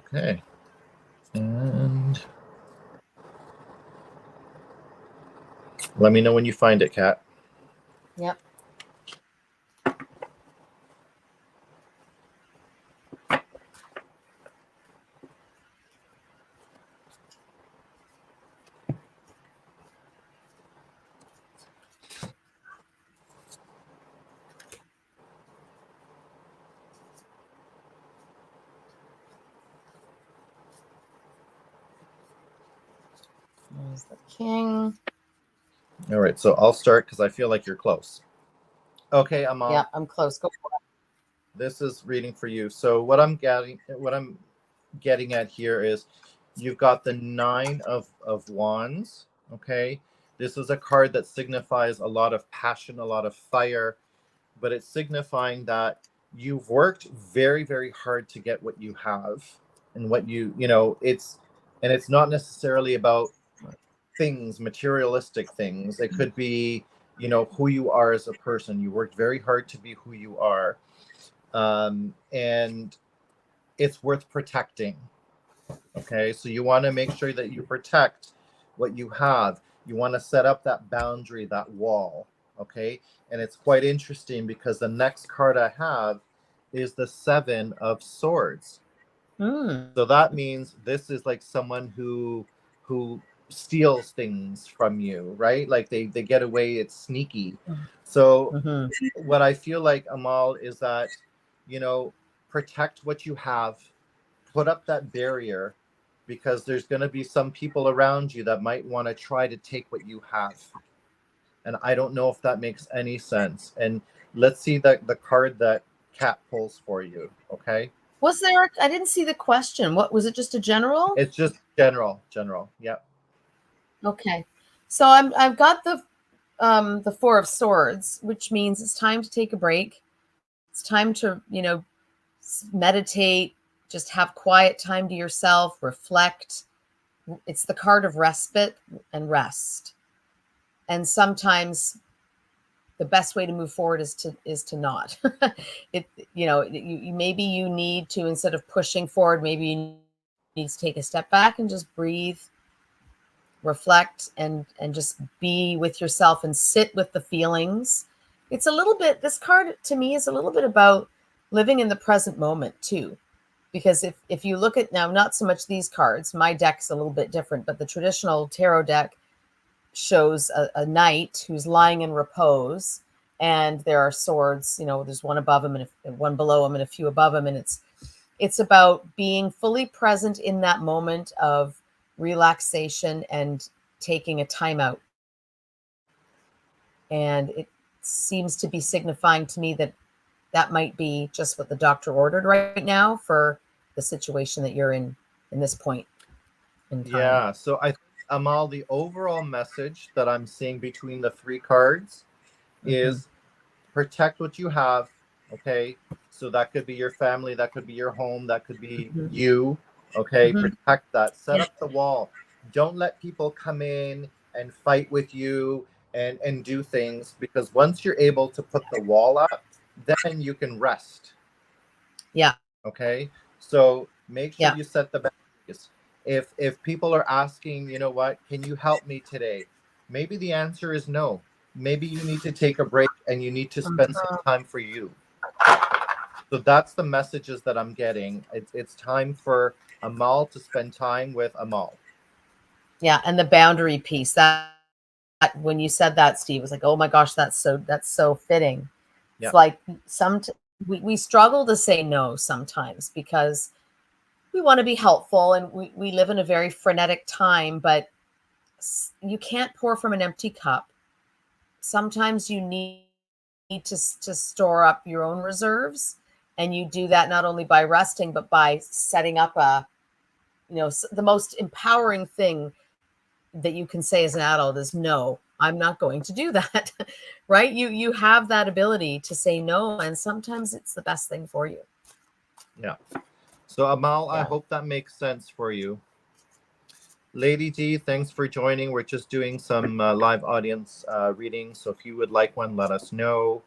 Okay. And let me know when you find it, Kat. Yep. There's the king. All right, so I'll start because I feel like you're close. Okay, Amal. Yeah, I'm close. Go for it. This is reading for you. So what I'm getting at here is you've got the 9 of Wands. Okay, this is a card that signifies a lot of passion, a lot of fire, but it's signifying that you've worked very, very hard to get what you have, and what you know. It's not necessarily about things, materialistic things. It could be, who you are as a person. You worked very hard to be who you are, and it's worth protecting. Okay, so you want to make sure that you protect what you have. You want to set up that boundary, that wall. Okay, and it's quite interesting because the next card I have is the 7 of Swords. So that means this is like someone who steals things from you, right? Like they get away. It's sneaky. So what I feel like, Amal, is that, protect what you have, put up that barrier, because there's going to be some people around you that might want to try to take what you have. And I don't know if that makes any sense. And let's see the card that Kat pulls for you. Okay. Was there? I didn't see the question. What was it? Just a general? It's just general. Yep. Okay. So I've got the 4 of Swords, which means it's time to take a break. It's time to, meditate, just have quiet time to yourself, reflect. It's the card of respite and rest. And sometimes the best way to move forward is to not. Maybe you need to, instead of pushing forward, maybe you need to take a step back and just breathe, reflect, and just be with yourself and sit with the feelings. It's a little bit, this card to me is a little bit about living in the present moment too. Because if you look at, now, not so much these cards, my deck's a little bit different, but the traditional tarot deck shows a knight who's lying in repose, and there are swords, there's one above him and one below him and a few above him. And it's about being fully present in that moment of relaxation and taking a time out. And it seems to be signifying to me that might be just what the doctor ordered right now for the situation that you're in this point in time. Yeah. So Amal, the overall message that I'm seeing between the 3 cards is protect what you have. Okay. So that could be your family, that could be your home, that could be you. Okay. Protect that. Set up the wall. Don't let people come in and fight with you and do things, because once you're able to put the wall up, then you can rest. Yeah. Okay. So make sure you set the boundaries. If people are asking, can you help me today? Maybe the answer is no. Maybe you need to take a break and you need to spend some time for you. So that's the messages that I'm getting. It's time for Amal to spend time with Amal. Yeah. And the boundary piece, that when you said that, Steve, was like, oh my gosh, that's so fitting. It's like we struggle to say no sometimes because we want to be helpful, and we live in a very frenetic time, but you can't pour from an empty cup. Sometimes you need to store up your own reserves, and you do that not only by resting, but by setting up the most empowering thing that you can say as an adult is no, I'm not going to do that. Right? You have that ability to say no, and sometimes it's the best thing for you. Yeah. So Amal, Yeah. I hope that makes sense for you. Lady D, thanks for joining. We're just doing some live audience readings. So if you would like one, let us know.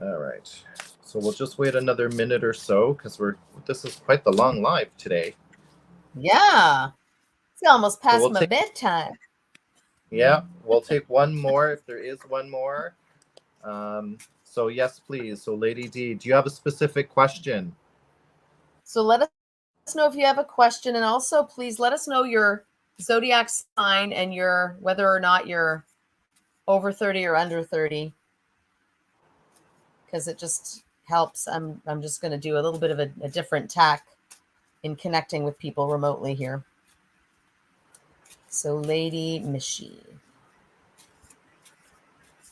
All right. So we'll just wait another minute or so because this is quite the long live today. Yeah. It's almost past we'll my bedtime. Yeah, we'll take one more if there is one more. So yes, please. So Lady D, do you have a specific question? So let us know if you have a question, and also please let us know your zodiac sign and your whether or not you're over 30 or under 30, because it just helps. I'm just going to do a little bit of a different tack in connecting with people remotely here. So Lady Mishi.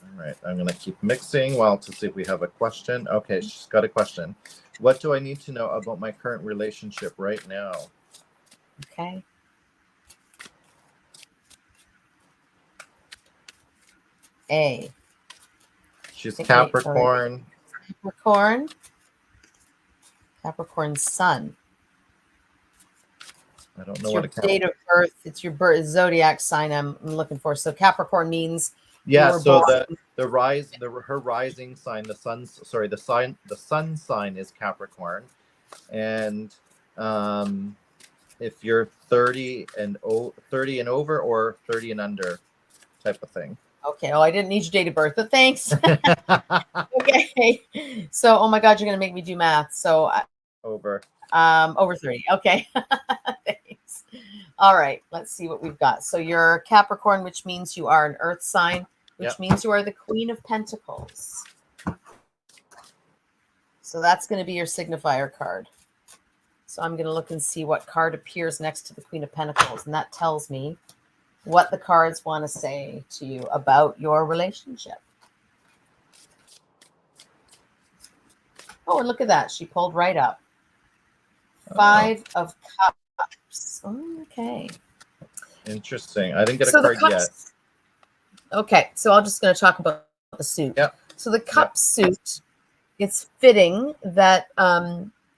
All right, I'm going to keep mixing to see if we have a question. Okay, she's got a question. What do I need to know about my current relationship right now? Okay. A. She's Capricorn. Capricorn. Capricorn sun. I don't know it's what your date of birth. It's your birth zodiac sign I'm looking for. So Capricorn means so the her rising sign, the sun sign is Capricorn, and if you're 30 and over or 30 and under type of thing. Okay. Oh, I didn't need your date of birth, but thanks. Okay. So, oh my God, you're gonna make me do math. So over 30. Okay. Thanks. All right. Let's see what we've got. So you're Capricorn, which means you are an earth sign, which means you are the Queen of Pentacles. So that's going to be your signifier card. So I'm going to look and see what card appears next to the Queen of Pentacles. And that tells me what the cards want to say to you about your relationship. Oh, and look at that. She pulled right up. 5 of Cups. Okay. Interesting. I didn't get a card yet. Okay, so I'm just going to talk about the suit. Yep. So the cup suit, it's fitting that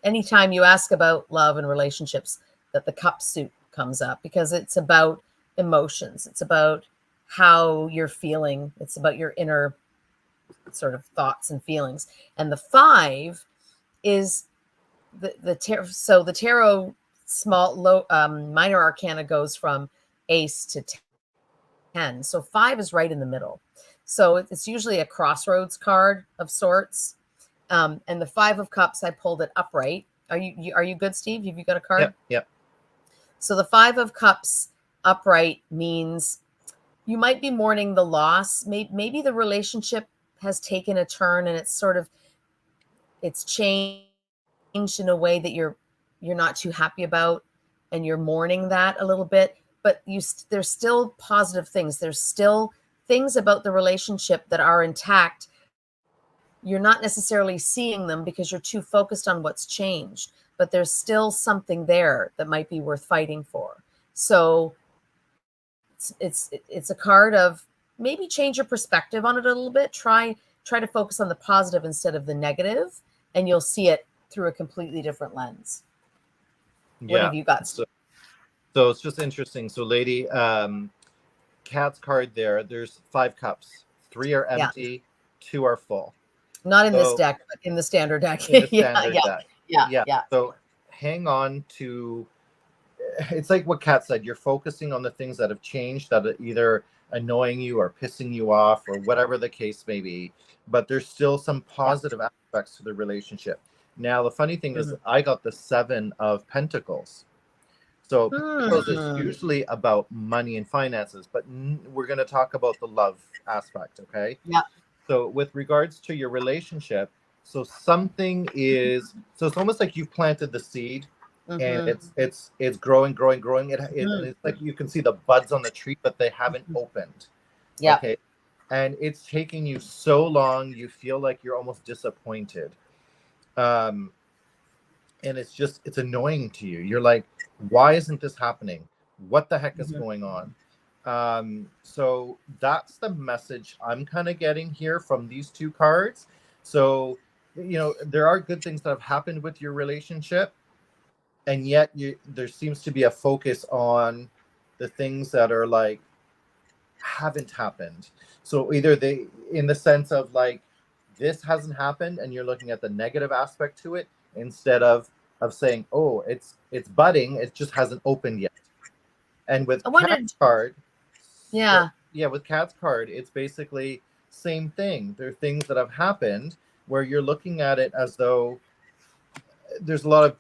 anytime you ask about love and relationships, that the cup suit comes up, because it's about emotions. It's about how you're feeling. It's about your inner sort of thoughts and feelings. And the 5 is the tarot. So the tarot minor arcana goes from ace to 10. So 5 is right in the middle. So it's usually a crossroads card of sorts. And the 5 of Cups, I pulled it upright. Are you good, Steve? Have you got a card? Yep. So the 5 of Cups upright means you might be mourning the loss. Maybe the relationship has taken a turn and it's changed in a way that you're not too happy about, and you're mourning that a little bit. But there's still positive things. There's still things about the relationship that are intact. You're not necessarily seeing them because you're too focused on what's changed, but there's still something there that might be worth fighting for. So it's a card of maybe change your perspective on it a little bit. Try to focus on the positive instead of the negative, and you'll see it through a completely different lens. What have you got? So it's just interesting. So Lady Kat's card there's 5 cups. 3 are empty, 2 are full. Not in this deck, but in the standard deck. In the standard deck. Yeah. So hang on to, it's like what Kat said, you're focusing on the things that have changed, that are either annoying you or pissing you off or whatever the case may be, but there's still some positive aspects to the relationship. Now, the funny thing is I got the 7 of Pentacles. So Pentacles is usually about money and finances, but we're going to talk about the love aspect, okay? Yeah. So with regards to your relationship, so it's almost like you've planted the seed, and it's growing. It's like you can see the buds on the tree, but they haven't opened. Yeah. Okay. And it's taking you so long, you feel like you're almost disappointed. And and it's annoying to you. You're like, why isn't this happening? What the heck is Mhm. going on? So that's the message I'm kind of getting here from these two cards. So, there are good things that have happened with your relationship, and yet there seems to be a focus on the things that are like haven't happened. So either they, in the sense of like, this hasn't happened, and you're looking at the negative aspect to it, instead of saying, oh, it's budding, it just hasn't opened yet. And with I wondered, Cat's card, yeah. with Cat's card, it's basically same thing. There are things that have happened where you're looking at it as though there's a lot of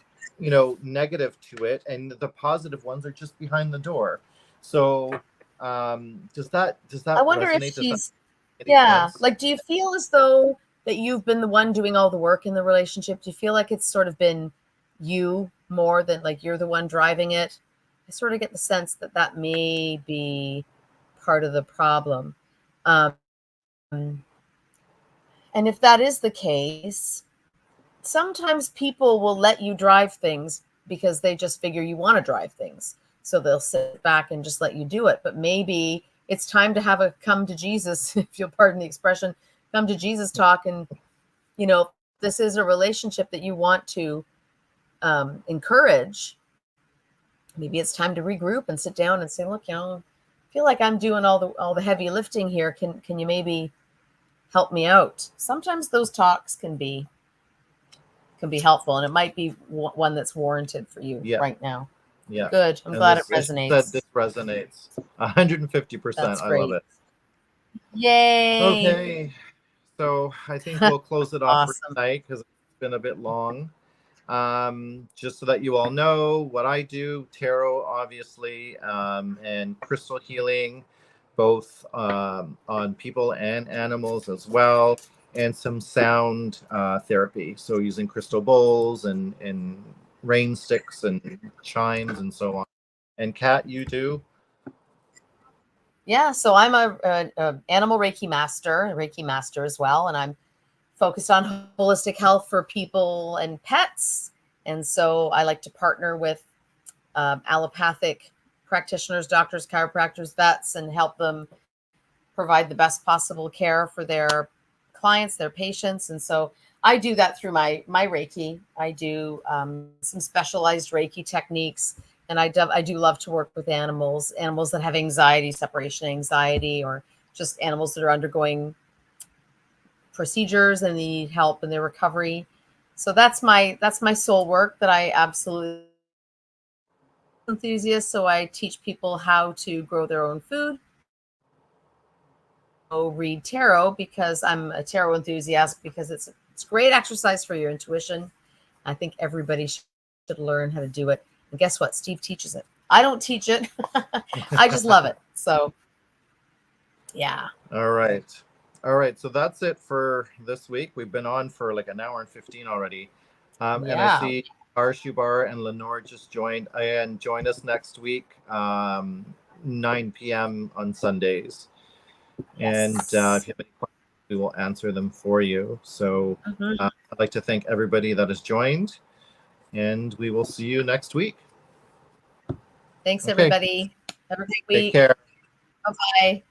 negative to it, and the positive ones are just behind the door. So does that I wonder if resonate? Does that she's, make any yeah. sense? Like, do you feel as though that you've been the one doing all the work in the relationship? Do you feel like it's sort of been you more than like you're the one driving it? I sort of get the sense that that may be part of the problem. Um, and if that is the case, sometimes people will let you drive things because they just figure you want to drive things. So they'll sit back and just let you do it. But maybe it's time to have a come to Jesus, if you'll pardon the expression, come to Jesus talk. And, this is a relationship that you want to encourage. Maybe it's time to regroup and sit down and say, look, I feel like I'm doing all the heavy lifting here. Can you maybe help me out? Sometimes those talks can be helpful, and it might be one that's warranted for you right now. Yeah. Good. I'm And glad it this resonates. resonates 150%. That's I love great. it. Yay. Okay. So I think we'll close it off for Awesome. tonight because it's been a bit long. Just so that you all know what I do, tarot, obviously, and crystal healing, both on people and animals as well, and some sound therapy. So using crystal bowls and rain sticks and chimes and so on. And Kat, you do? Yeah. So I'm a animal Reiki master as well, and I'm focused on holistic health for people and pets. And so I like to partner with allopathic practitioners, doctors, chiropractors, vets, and help them provide the best possible care for their clients, their patients. And so I do that through my Reiki. I do some specialized Reiki techniques, and I do love to work with animals that have anxiety, separation anxiety, or just animals that are undergoing procedures and need help in their recovery. So that's my soul work that I absolutely enthusiast. So I teach people how to grow their own food. Read tarot because I'm a tarot enthusiast, because it's great exercise for your intuition. I think everybody should learn how to do it. And guess what? Steve teaches it. I don't teach it. I just love it. So yeah. All right. So that's it for this week. We've been on for like an hour and 15 already. And I see Arshubar and Lenore just joined, and join us next week, 9 p.m. on Sundays. And if you have any questions, we will answer them for you. So I'd like to thank everybody that has joined, and we will see you next week. Thanks, everybody. Have a great week. Take care. Bye-bye.